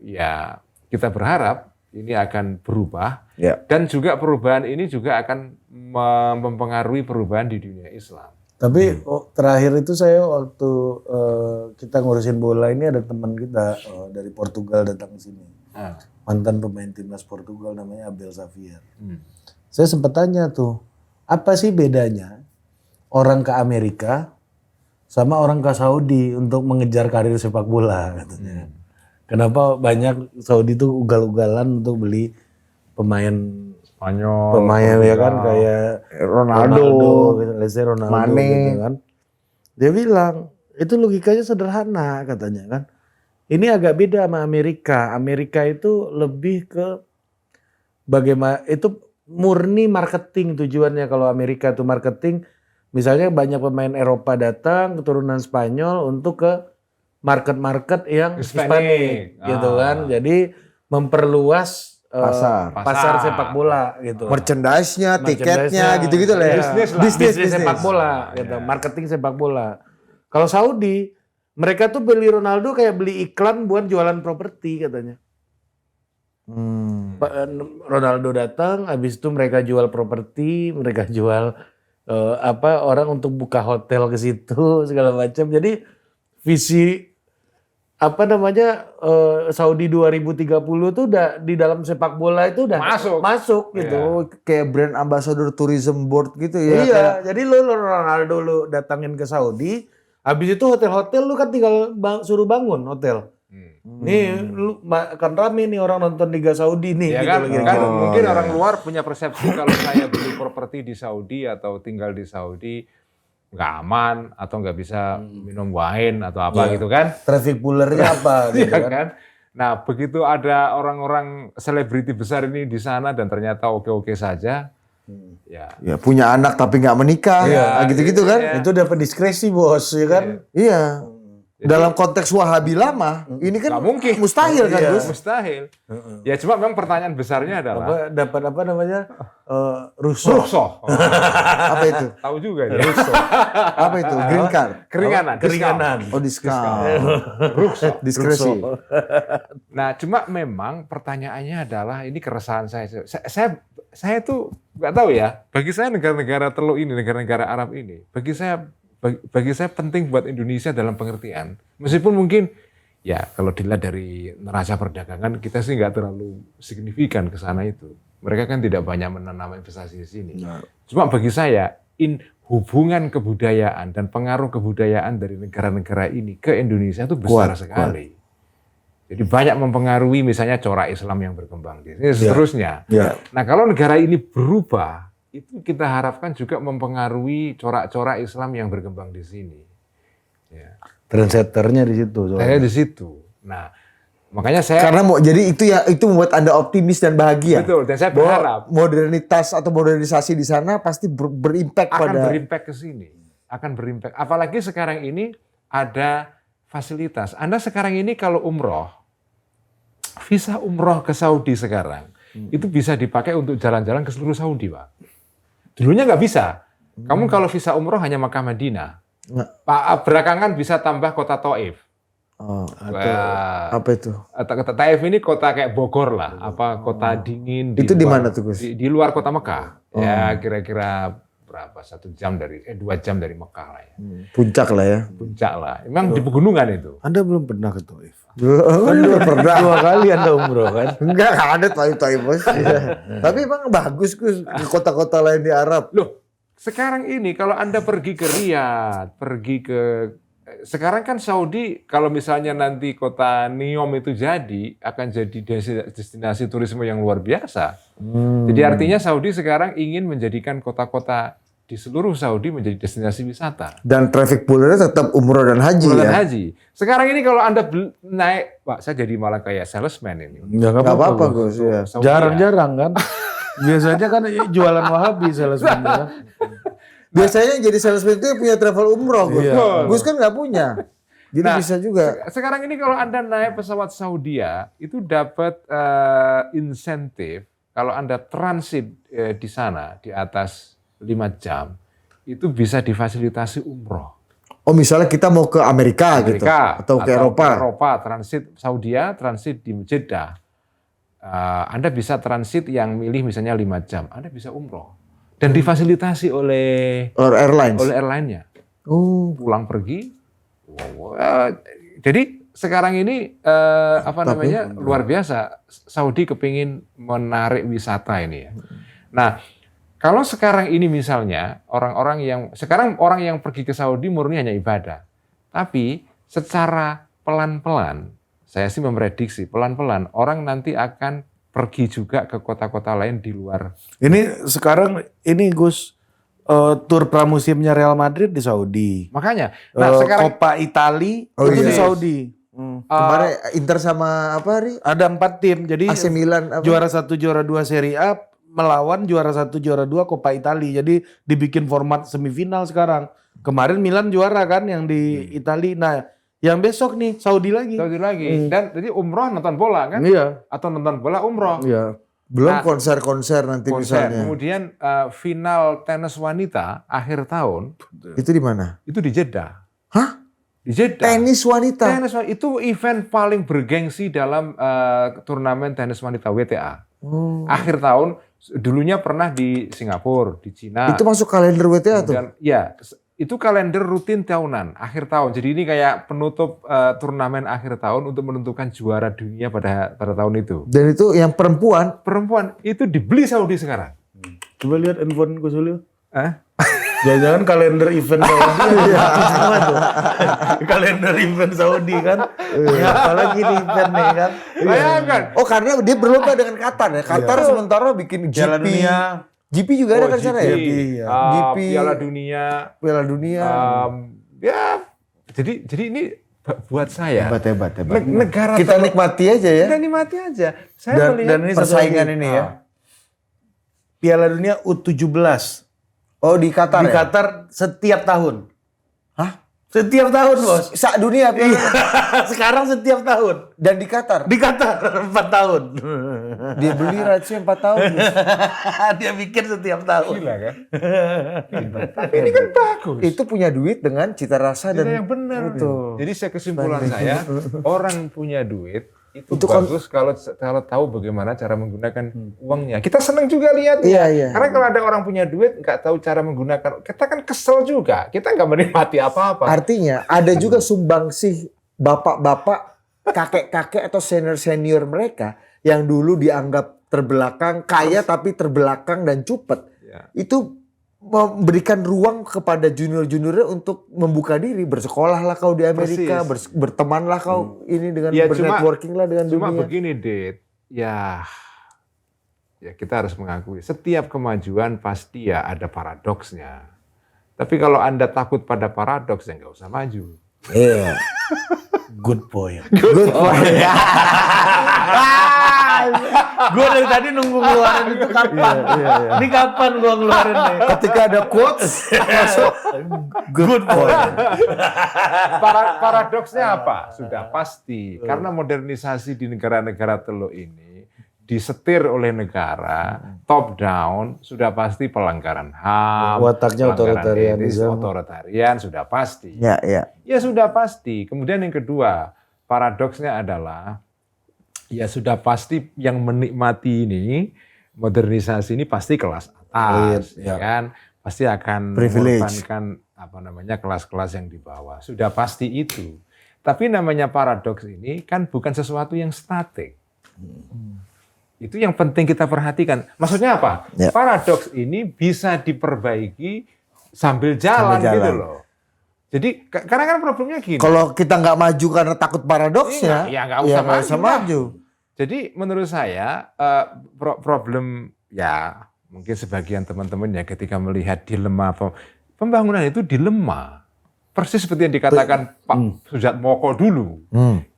ya kita berharap ini akan berubah, dan juga perubahan ini juga akan mempengaruhi perubahan di dunia Islam. Tapi terakhir itu saya waktu kita ngurusin bola ini ada teman kita dari Portugal datang ke sini. Mantan pemain timnas Portugal namanya Abel Xavier. Saya sempat tanya tuh, apa sih bedanya orang ke Amerika sama orang ke Saudi untuk mengejar karir sepak bola katanya. Kenapa banyak Saudi tuh ugal-ugalan untuk beli pemain Spanyol, ya kan kayak Ronaldo gitu, Mane gitu kan. Dia bilang itu logikanya sederhana katanya kan. Ini agak beda sama Amerika. Amerika itu lebih ke bagaimana itu murni marketing tujuannya. Kalau Amerika itu marketing, misalnya banyak pemain Eropa datang keturunan Spanyol untuk ke market yang Hispanik gitu kan. Jadi memperluas pasar sepak bola gitu. Merchandise-nya, tiketnya gitu-gitu lah ya. Bisnis sepak bola gitu, marketing sepak bola. Kalau Saudi, mereka tuh beli Ronaldo kayak beli iklan buat jualan properti katanya. Ronaldo datang, habis itu mereka jual properti, mereka jual orang untuk buka hotel ke situ segala macam. Jadi visi Saudi 2030 tuh udah di dalam sepak bola itu udah masuk gitu. Kayak brand ambassador tourism board gitu ya. Iya, jadi lu Ronaldo lu datangin ke Saudi, habis itu hotel-hotel lu kan tinggal suruh bangun hotel. Nih lu kan rame nih orang nonton Liga Saudi nih. Ya gitu kan mungkin orang luar punya persepsi kalau saya beli properti di Saudi atau tinggal di Saudi nggak aman atau nggak bisa minum wine atau apa gitu kan. Traffic poolernya apa gitu kan. Nah begitu ada orang-orang selebriti besar ini di sana dan ternyata oke-oke saja. Ya punya anak tapi nggak menikah, gitu-gitu kan. Itu dapat diskresi bos, ya kan. Iya. Dalam konteks Wahabi lama, ini kan mungkin. Mustahil kan Gus? Mustahil. Ya cuma memang pertanyaan besarnya adalah dapat rusuh. Apa itu? Tahu juga dia. Apa itu? Green card? Keringanan. Oh, discount. Rusuh. Diskresi. Nah, cuma memang pertanyaannya adalah ini keresahan saya. Saya tuh nggak tahu ya. Bagi saya negara-negara Teluk ini, negara-negara Arab ini, bagi saya penting buat Indonesia dalam pengertian. Meskipun mungkin ya kalau dilihat dari neraca perdagangan kita sih nggak terlalu signifikan ke sana itu. Mereka kan tidak banyak menanam investasi di sini. Cuma bagi saya hubungan kebudayaan dan pengaruh kebudayaan dari negara-negara ini ke Indonesia itu besar sekali. Jadi banyak mempengaruhi misalnya corak Islam yang berkembang di sini, seterusnya. Ya. Nah kalau negara ini berubah, itu kita harapkan juga mempengaruhi corak-corak Islam yang berkembang di sini. Ya. Trendsetternya di situ. Saya di situ. Nah, makanya saya Karena itu membuat Anda optimis dan bahagia. betul, dan saya Bahwa berharap modernitas atau modernisasi di sana pasti berimpact akan pada berimpact ke sini, akan berimpact. Apalagi sekarang ini ada fasilitas. Anda sekarang ini kalau umroh, visa umroh ke Saudi sekarang itu bisa dipakai untuk jalan-jalan ke seluruh Saudi, Pak. Dulunya nggak bisa. Kamu kalau visa umroh hanya Makkah Madinah. Pak, belakangan bisa tambah kota Taif. Oh, Wah, apa itu? kota Taif ini kota kayak Bogor lah, apa kota dingin. Itu di luar- mana tuh, Gus? Di luar kota Mekah. Ya kira-kira berapa? 2 jam dari 2 jam dari Mekah lah ya. Puncak lah ya. Puncak lah. Memang di pegunungan itu. Anda belum pernah ke Taif? Kan udah pernah. 2 kali Anda umroh kan? Enggak ada Taif Bos. Tapi emang bagus Gus ke kota-kota lain di Arab. Loh, sekarang ini kalau Anda pergi ke Riyadh, sekarang kan Saudi kalau misalnya nanti kota Neom itu akan jadi destinasi turisme yang luar biasa. Jadi artinya Saudi sekarang ingin menjadikan kota-kota di seluruh Saudi menjadi destinasi wisata. Dan traffic poolernya tetap umroh dan haji Umroh dan ya. haji. Sekarang ini kalau Anda naik, Pak, saya jadi malah kayak salesman ini. Ya, Gak apa-apa Gus. Ya. Saudi, Jarang-jarang kan? Biasanya kan jualan Wahabi salesman ya. Biasanya jadi salesman itu yang punya travel umroh Gus. Iya. Gus kan nggak punya. Jadi Nah, bisa juga. Sekarang ini kalau Anda naik pesawat Saudia, itu dapat insentif kalau Anda transit di sana di atas 5 jam, itu bisa difasilitasi umroh. Oh misalnya kita mau ke Amerika gitu. Atau ke Eropa. Transit Saudia, transit di Jeddah. Anda bisa transit yang milih misalnya 5 jam, Anda bisa umroh. Dan difasilitasi oleh Airlines. airline-nya. Oh. Pulang pergi. Jadi sekarang ini luar biasa. Saudi kepingin menarik wisata ini ya. Nah, kalau sekarang ini misalnya orang yang pergi ke Saudi murni hanya ibadah. Tapi secara pelan-pelan, saya sih memprediksi pelan-pelan orang nanti akan pergi juga ke kota-kota lain di luar. Ini sekarang Gus tur pramusimnya Real Madrid di Saudi. Makanya, nah sekarang Coppa Italia Oh, itu iya. di Saudi. Kemarin Inter sama apa Ri? Ada 4 tim. Jadi AC Milan apa? juara 1, juara 2 Serie A melawan juara 1, juara 2 Coppa Italia. Jadi dibikin format semifinal sekarang. Kemarin Milan juara kan yang di Italia. Nah, yang besok nih Saudi lagi. Dan jadi umroh nonton bola kan? Iya. Atau nonton bola umroh. Iya. Belum Nah, konser-konser nanti Konser. misalnya. Kemudian final tenis wanita akhir tahun Itu di mana? itu di Jeddah. Hah? Di Jeddah. Tenis wanita. Tenis wanita itu event paling bergengsi dalam turnamen tenis wanita WTA. Oh. Akhir tahun dulunya pernah di Singapura, di Cina. Itu masuk kalender WTA tuh. Kemudian, ya, itu kalender rutin tahunan, akhir tahun. Jadi ini kayak penutup turnamen akhir tahun untuk menentukan juara dunia pada tahun itu. Dan itu yang perempuan. Perempuan itu dibeli Saudi sekarang. Coba lihat handphone Gus Ulil. Hah? Jangan-jangan kalender event Saudi itu semua tuh. Kalender event Saudi kan. Ya, apalagi nih event nih kan. Bayangkan. Oh karena dia berlomba dengan Qatar ya. Qatar sementara bikin Piala GP. Dunia. GP juga ada kan di sana ya? GP, GP. Piala Dunia. Piala Dunia. Ya, jadi ini buat saya Hebat. negara Kita nikmati aja ya. kita nikmati aja. Saya melihat Dan ini satu persaingan lagi. ini ya. Piala Dunia U17 Oh di Qatar di ya? Qatar setiap tahun. Hah? Setiap tahun, Bos. Sak dunia Piala. Sekarang setiap tahun. Dan di Qatar. Di Qatar 4 tahun. Dia beli rights-nya 4 tahun. Dia bikin setiap tahun. gila kan. Tapi ini kan bagus. Itu punya duit dengan cita rasa Itu dan yang benar. Betul. Jadi saya kesimpulan saya, orang punya duit itu Itu kan- bagus kalau tahu bagaimana cara menggunakan uangnya. Kita senang juga lihatnya. Iya. Karena kalau ada orang punya duit nggak tahu cara menggunakan, kita kan kesel juga. Kita nggak menikmati apa-apa. Artinya ada juga sumbangsih bapak-bapak, kakek-kakek atau senior-senior mereka yang dulu dianggap terbelakang, kaya tapi terbelakang dan cupet. Ya. Itu memberikan ruang kepada junior-juniornya untuk membuka diri, bersekolah lah kau di Amerika, berteman lah kau ini dengan bernetworking lah dengan dunia. Cuma begini, Dit, ya kita harus mengakui setiap kemajuan pasti ya ada paradoksnya. Tapi kalau Anda takut pada paradoks ya nggak usah maju. Iya. Good point. Good point. Gue dari tadi nunggu ngeluarin itu kapan. Ini kapan gue ngeluarin nih? Ketika ada quotes masuk good point. Paradoksnya apa? Sudah pasti. Karena modernisasi di negara-negara teluk ini disetir oleh negara, top down, sudah pasti pelanggaran HAM, Wataknya otoritarian sudah pasti. Ya. Ya sudah pasti. Kemudian yang kedua, paradoksnya adalah ya sudah pasti yang menikmati ini modernisasi ini pasti kelas atas, ya kan? Pasti akan mengorbankan kelas-kelas yang di bawah. Sudah pasti itu. Tapi namanya paradoks ini kan bukan sesuatu yang statik. Itu yang penting kita perhatikan. Maksudnya apa? Ya. Paradoks ini bisa diperbaiki sambil jalan. Gitu loh. Jadi karena kan problemnya gini. Kalau kita nggak maju karena takut paradoksnya, ya nggak usah maju. Jadi menurut saya problem ya mungkin sebagian teman-teman ya ketika melihat dilema pembangunan itu dilema. Persis seperti yang dikatakan Pak Sujatmoko dulu.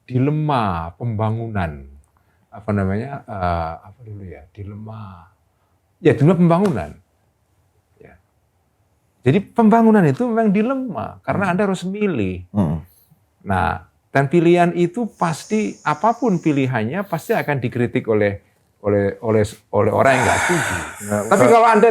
Dilema pembangunan. Dilema pembangunan. Ya. Jadi pembangunan itu memang dilema karena Anda harus milih. Nah, dan pilihan itu pasti apapun pilihannya pasti akan dikritik oleh orang yang nggak setuju. Tapi kalau Anda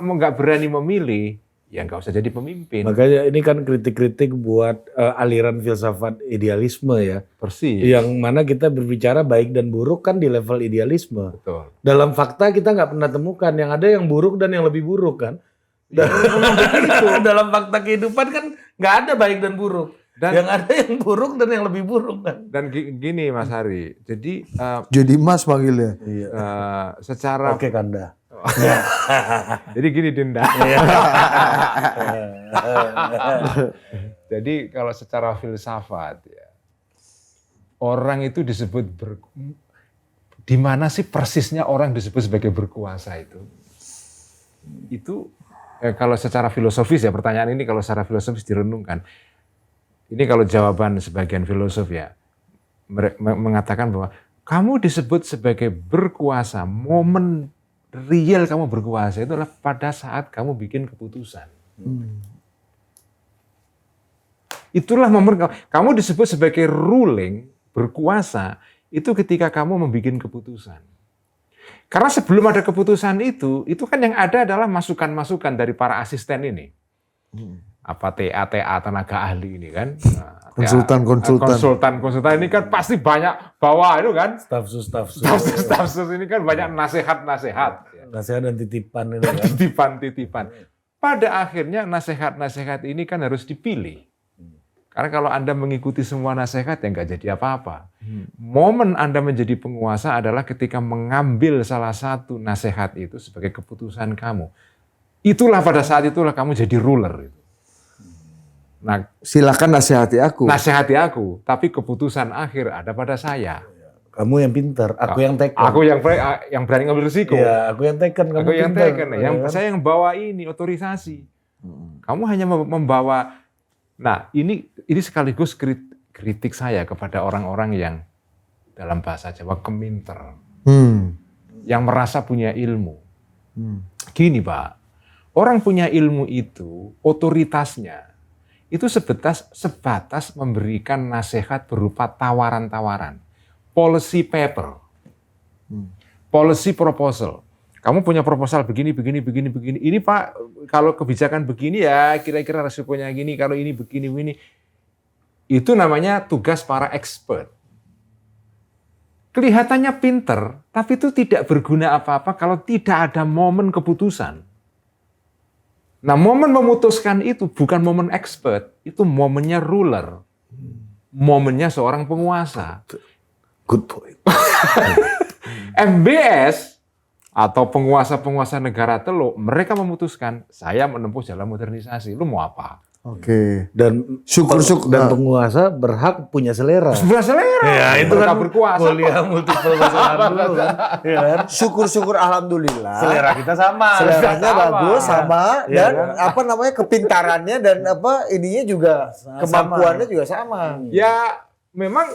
nggak berani memilih, ya nggak usah jadi pemimpin. Makanya ini kan kritik-kritik buat aliran filsafat idealisme ya. Persis. Yang mana kita berbicara baik dan buruk kan di level idealisme. Betul. Dalam fakta kita nggak pernah temukan yang ada yang buruk dan yang lebih buruk kan. Dalam fakta kehidupan kan nggak ada baik dan buruk. Dan yang ada yang buruk dan yang lebih buruk kan. Dan gini Mas Hari, jadi Mas panggilnya. Secara Oke Kanda. Jadi gini Dinda. Jadi kalau secara filsafat ya, orang itu disebut di mana sih persisnya orang disebut sebagai berkuasa itu? Itu kalau secara filosofis ya, pertanyaan ini kalau secara filosofis direnungkan. Ini kalau jawaban sebagian filosof ya, mengatakan bahwa kamu disebut sebagai berkuasa, momen real kamu berkuasa itu adalah pada saat kamu bikin keputusan. Itulah momen kamu disebut sebagai ruling, berkuasa, itu ketika kamu membuat keputusan. Karena sebelum ada keputusan itu kan yang ada adalah masukan-masukan dari para asisten ini. Apa TA tenaga ahli ini kan. Konsultan ini kan pasti banyak bawa itu kan. Staf sus ini kan banyak nasihat-nasihat. Nasihat dan titipan itu kan. Titipan. Pada akhirnya nasihat-nasihat ini kan harus dipilih. Karena kalau Anda mengikuti semua nasihat ya nggak jadi apa-apa. Momen Anda menjadi penguasa adalah ketika mengambil salah satu nasihat itu sebagai keputusan kamu. Itulah pada saat itulah kamu jadi ruler. Nah, silakan nasihati aku. Nasihati aku, tapi keputusan akhir ada pada saya. Kamu yang pintar, aku yang teken. Aku yang berani ngambil risiko. Iya, aku yang teken, kamu yang teken. Saya yang bawa ini otorisasi. Kamu hanya membawa. Nah, ini sekaligus kritik saya kepada orang-orang yang dalam bahasa Jawa keminter. Yang merasa punya ilmu. Gini, Pak. Orang punya ilmu itu otoritasnya itu sebatas memberikan nasihat berupa tawaran-tawaran, policy paper, policy proposal. Kamu punya proposal begini. Ini Pak, kalau kebijakan begini ya kira-kira resikonya gini, kalau ini begini. Itu namanya tugas para expert. Kelihatannya pinter, tapi itu tidak berguna apa-apa kalau tidak ada momen keputusan. Nah, momen memutuskan itu bukan momen expert, itu momennya ruler. Momennya seorang penguasa. Good point. MBS atau penguasa-penguasa negara teluk, mereka memutuskan saya menempuh jalan modernisasi. Lu mau apa? Oke. Dan Syukur-syukur. dan penguasa berhak punya selera. Sudah selera. Ya itu Mereka kan berkuasa. kuliah multiple pasangan dulu kan. Ya kan? Syukur-syukur alhamdulillah. Selera kita sama. Seleranya bagus sama Iya, dan kan? apa namanya kepintarannya dan apa ininya juga Sama. kemampuannya juga sama. Ya memang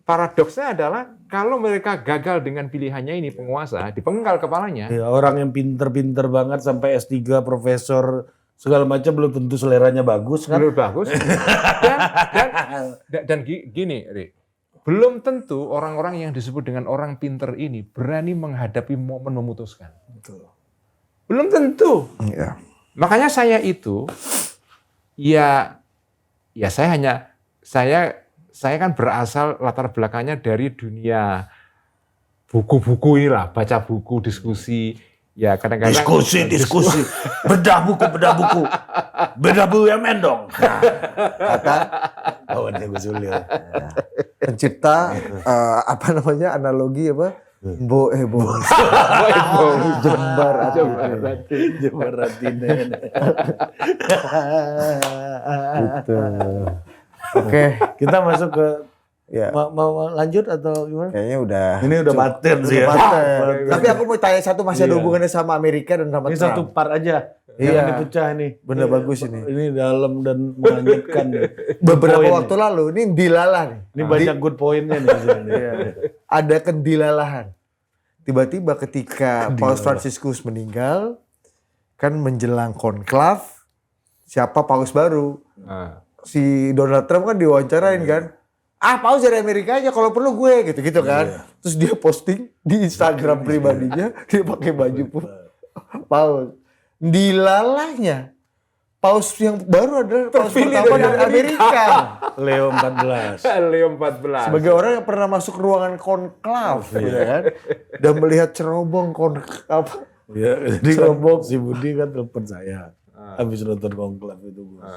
paradoksnya adalah kalau mereka gagal dengan pilihannya ini penguasa, dipenggal kepalanya. Ya, orang yang pinter-pinter banget sampai S3, profesor segala macam belum tentu seleranya bagus kan. Menurut bagus. Dan gini, Rik, belum tentu orang-orang yang disebut dengan orang pinter ini berani menghadapi momen memutuskan. Betul. Belum tentu. Iya. Makanya saya itu, ya saya kan berasal latar belakangnya dari dunia buku-buku inilah, baca buku, diskusi, ya kadang-kadang Diskusi. Bedah buku. Bedah BUMN dong. Kata Kawannya Gus Ulil. pencipta apa namanya analogi apa? Bo. Jembar Jembar Ratina. Gitu. Oke, Kita masuk ke ya. mau lanjut atau gimana? Kayaknya udah. Ini udah paten sih ya. Paten. Tapi aku mau tanya satu masih ada Iya. hubungannya sama Amerika dan sama Ini Trump. satu part aja. Iya. Jangan dipecah nih. Bener bagus ini. Ini dalam dan menghanyutkan nih. Beberapa Poin waktu lalu ini dilalahan. Ini banyak good point-nya nih di sini. Ada kendilalahan. Tiba-tiba ketika Paus Fransiskus meninggal, kan menjelang konklav, siapa paus baru? Si Donald Trump kan diwawancarain kan, paus dari Amerika aja kalau perlu gue gitu-gitu kan. Terus dia posting di Instagram pribadinya, dia pakai baju paus. Dilalahnya, paus yang baru adalah paus Terpilih pertama dari dari Amerika. Leo 14. Leo 14. Sebagai orang yang pernah masuk ruangan konklav, ya kan, dan melihat cerobong apa? Ya, jadi kan si Budi kan telepon saya. Habis nonton konklav itu, Gus.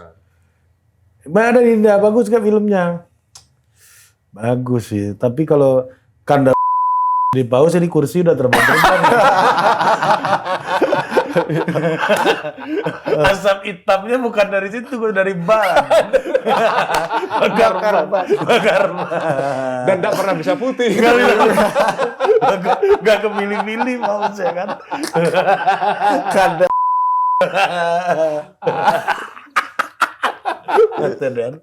Mana Dinda, bagus gak filmnya? Bagus sih, tapi kalau kanda di paus ini kursi udah terbang-terbang. Asap hitamnya bukan dari situ, dari ban. Bakar ban. Dan tidak pernah bisa putih. Gak kemilih-milih paus ya kan. Kada Dan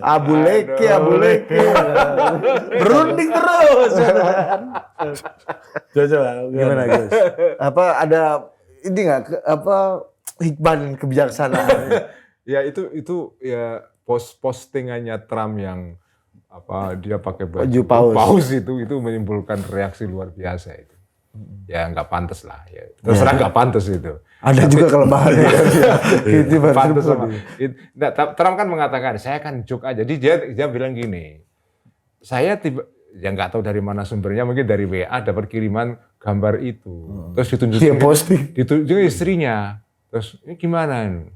abu leke. berunding terus. Coba Gimana Gus? Apa ada ini nggak hikmah dan kebijaksanaan? Ya itu ya postingannya Trump yang dia pakai Baju baju paus. paus itu menimbulkan reaksi luar biasa itu. Ya nggak pantas lah. Ya. Terserah nggak pantas itu. Ada juga kelemahannya. Itu baru Pantas disebut. sama. Nah, Trump kan mengatakan saya kan joke aja. Jadi dia bilang gini. Saya ya nggak tahu dari mana sumbernya, mungkin dari WA dapat kiriman gambar itu. Terus Dia posting. ditunjukin istrinya. Terus ini gimana?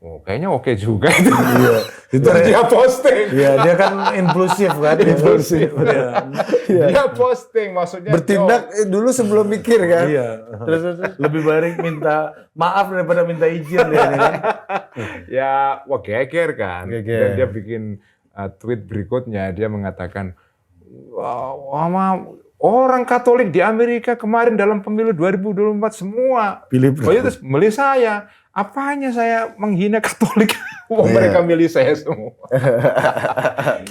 Oh, kayaknya oke juga itu. Iya. Terus dia posting. Iya, dia kan impulsif kan. Impulsif. Iya. Dia posting maksudnya. Bertindak dulu sebelum mikir kan? Iya. Terus lebih baik minta maaf daripada minta izin ya kan. Ya, wah geger kan. Geger. Dan dia bikin tweet berikutnya, dia mengatakan, wah, orang Katolik di Amerika kemarin dalam pemilu 2024 semua Pilih terus milih saya. Apanya saya menghina Katolik? Wah, mereka milih saya semua.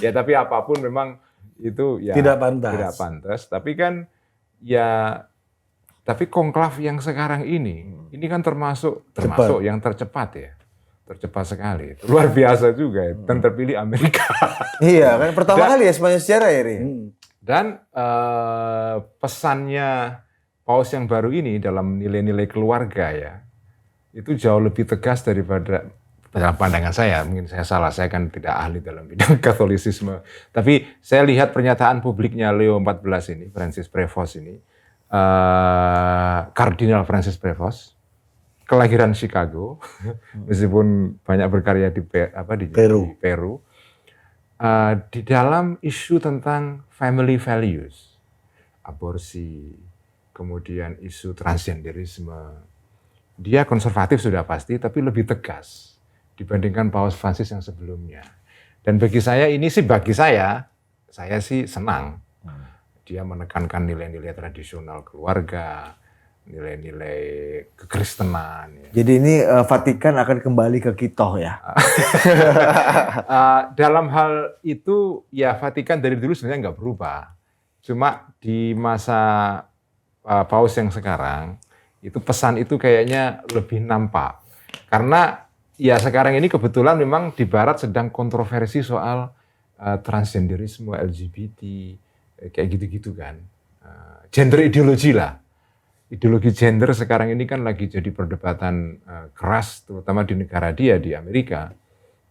Ya tapi apapun memang itu ya Tidak pantas. Tidak pantas. Tapi kan ya, tapi konklav yang sekarang ini kan termasuk yang tercepat ya. Tercepat sekali. Luar biasa juga ya. Dan terpilih Amerika. Iya kan pertama kali ya sepanjang sejarah ya, Ri. Dan pesannya Paus yang baru ini dalam nilai-nilai keluarga ya, itu jauh lebih tegas daripada dalam pandangan saya. Mungkin saya salah, saya kan tidak ahli dalam bidang Katolisisme. Tapi saya lihat pernyataan publiknya Leo 14 ini, Francis Prevost ini, Kardinal Francis Prevost, kelahiran Chicago, meskipun banyak berkarya di Peru. Di dalam isu tentang family values, aborsi, kemudian isu transgenderisme. Dia konservatif sudah pasti, tapi lebih tegas dibandingkan Paus Francis yang sebelumnya. Dan bagi saya sih senang. Dia menekankan nilai-nilai tradisional keluarga, nilai-nilai kekristenan. Ya. Jadi ini Vatikan akan kembali ke Kitoh ya? Dalam hal itu ya Vatikan dari dulu sebenarnya nggak berubah. Cuma di masa Paus yang sekarang, itu pesan itu kayaknya lebih nampak. Karena ya sekarang ini kebetulan memang di Barat sedang kontroversi soal transgenderisme, LGBT, kayak gitu-gitu kan. Gender ideologi lah. Ideologi gender sekarang ini kan lagi jadi perdebatan keras, terutama di negara dia, di Amerika,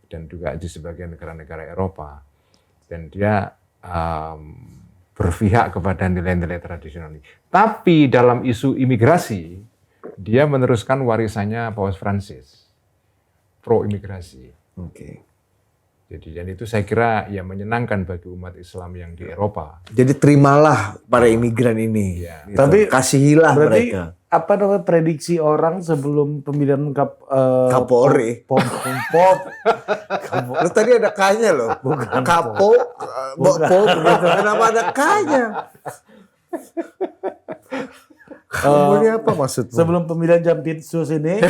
dan juga di sebagian negara-negara Eropa. Dan dia berpihak kepada nilai-nilai tradisional ini. Tapi dalam isu imigrasi, dia meneruskan warisannya Paus Francis, pro imigrasi. Oke. Jadi dan itu saya kira ya menyenangkan bagi umat Islam yang di Eropa. Jadi terimalah para imigran ini. Ya. Gitu. Tapi kasihilah berarti mereka. apa namanya prediksi orang sebelum pemilihan Kapolri. Pop. Lu tadi ada K-nya loh. Bukan Kapo, Pop, gitu. Kenapa ada K-nya? Kamu ini apa maksudmu? Sebelum pemilihan Jampitsus ini.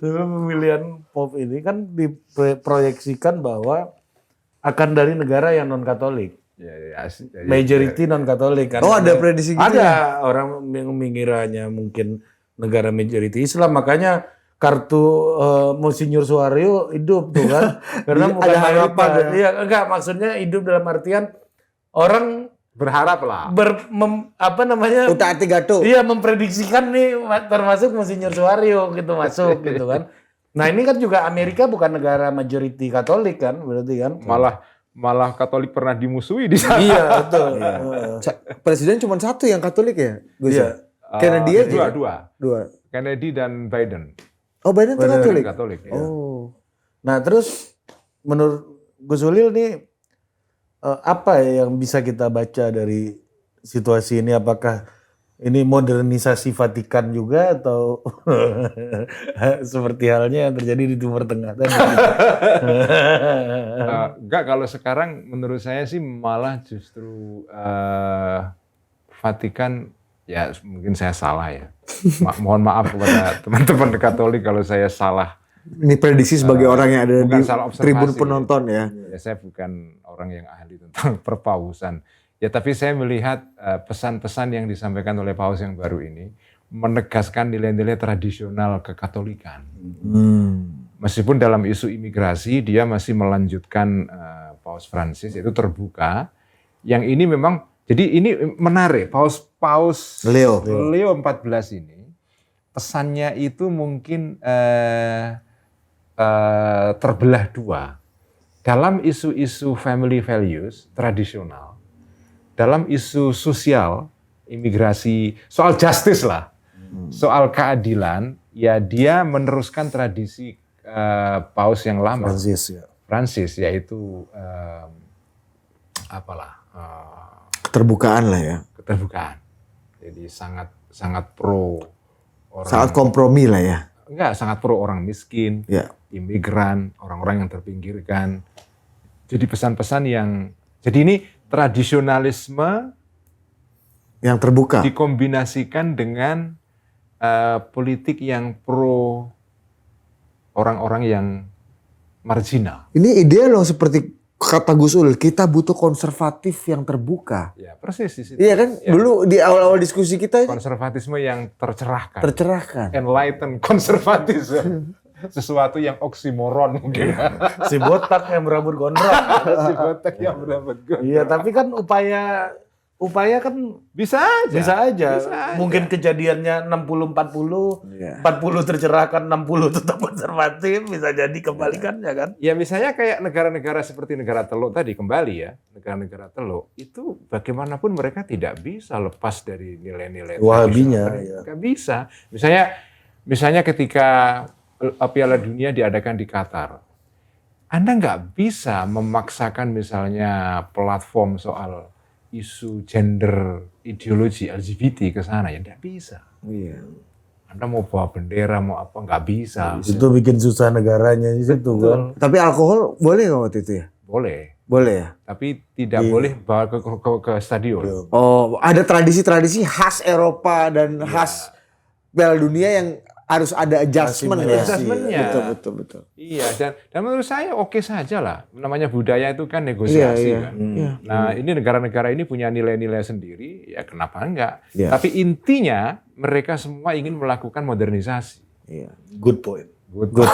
Sebelum pemilihan Pop ini kan diproyeksikan bahwa akan dari negara yang non Katolik. Majority non Katolik kan. Oh, ada prediksi gitu Ada orang yang mengiranya mungkin negara majority Islam, makanya kartu Monsinyur Suaryo hidup tuh kan. Karena bukan ada harapan mayoritas. ya? Iya, enggak, maksudnya hidup dalam artian orang Berharap lah. Uta-ati gato. Iya, memprediksikan nih termasuk Monsinyur Suaryo gitu masuk gitu kan. Nah, ini kan juga Amerika bukan negara majority Katolik kan, berarti kan. Malah Katolik pernah dimusuhi di sana. Iya, betul. Presiden cuma satu yang Katolik ya? Gus? Iya. Kennedy aja? Dua. Kennedy dan Biden. Oh, Biden tuh Katolik? Katolik. Ya. Oh. Nah, terus menurut Gus Ulil nih apa yang bisa kita baca dari situasi ini? Apakah ini modernisasi Vatikan juga atau seperti halnya yang terjadi di Timur Tengah tadi? Enggak, kalau sekarang menurut saya sih malah justru Vatikan, ya mungkin saya salah ya. Mohon maaf kepada teman-teman Katolik kalau saya salah. Ini prediksi sebagai orang yang ada bukan di salah observasi, tribun penonton ya. Ya, saya bukan orang yang ahli tentang perpausan. Ya, tapi saya melihat pesan-pesan yang disampaikan oleh Paus yang baru ini menegaskan nilai-nilai tradisional kekatolikan. Meskipun dalam isu imigrasi dia masih melanjutkan Paus Francis, itu terbuka. Yang ini memang, jadi ini menarik. Paus Leo XIV ini pesannya itu mungkin terbelah dua. Dalam isu-isu family values tradisional, dalam isu sosial, imigrasi, soal justice lah, soal keadilan, ya dia meneruskan tradisi Paus yang lama, Francis yaitu Keterbukaan lah ya. Keterbukaan. Jadi sangat pro orang. Sangat kompromi lah ya. Enggak, sangat pro orang miskin, ya. Imigran, orang-orang yang terpinggirkan. Jadi pesan-pesan yang, jadi ini tradisionalisme yang terbuka dikombinasikan dengan politik yang pro orang-orang yang marginal. Ini ideal loh, seperti kata Gus Ulil, kita butuh konservatif yang terbuka. Ya, persis di situ. Iya kan? Ya. Dulu di awal-awal diskusi kita konservatisme yang tercerahkan. Enlightened conservatism. Sesuatu yang oksimoron mungkin. Si botak yang berambut gondrong. Si botak yang berambut gondrong. Iya, tapi kan upaya kan bisa aja. Mungkin kejadiannya 60-40, 40 tercerahkan, 60 tetap konservatif, bisa jadi kebalikannya kan. Ya misalnya kayak negara-negara seperti negara Teluk tadi, kembali ya, negara-negara Teluk, itu bagaimanapun mereka tidak bisa lepas dari nilai-nilai Wahabinya. Nggak bisa. Misalnya ketika Piala Dunia diadakan di Qatar, Anda nggak bisa memaksakan misalnya platform soal isu gender ideologi LGBT ke sana, ya nggak bisa. Iya. Anda mau bawa bendera, mau apa, nggak bisa. Itu bikin susah negaranya di situ kan. Tapi alkohol boleh nggak waktu itu ya? Boleh, Boleh ya? tapi tidak boleh bawa ke stadion. Oh, ada tradisi-tradisi khas Eropa dan khas Piala Dunia yang harus ada adjustment ya. Adjustment-nya. Betul. Iya, dan menurut saya oke saja lah. Namanya budaya itu kan negosiasi Iya, kan. Nah, ini negara-negara ini punya nilai-nilai sendiri, ya kenapa enggak? Iya. Tapi intinya mereka semua ingin melakukan modernisasi. Iya. Good point. Good.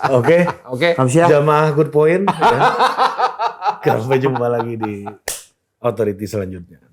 Oke. Oke. Siap. Jamaah good point. Ya. Sampai jumpa lagi di Authority selanjutnya.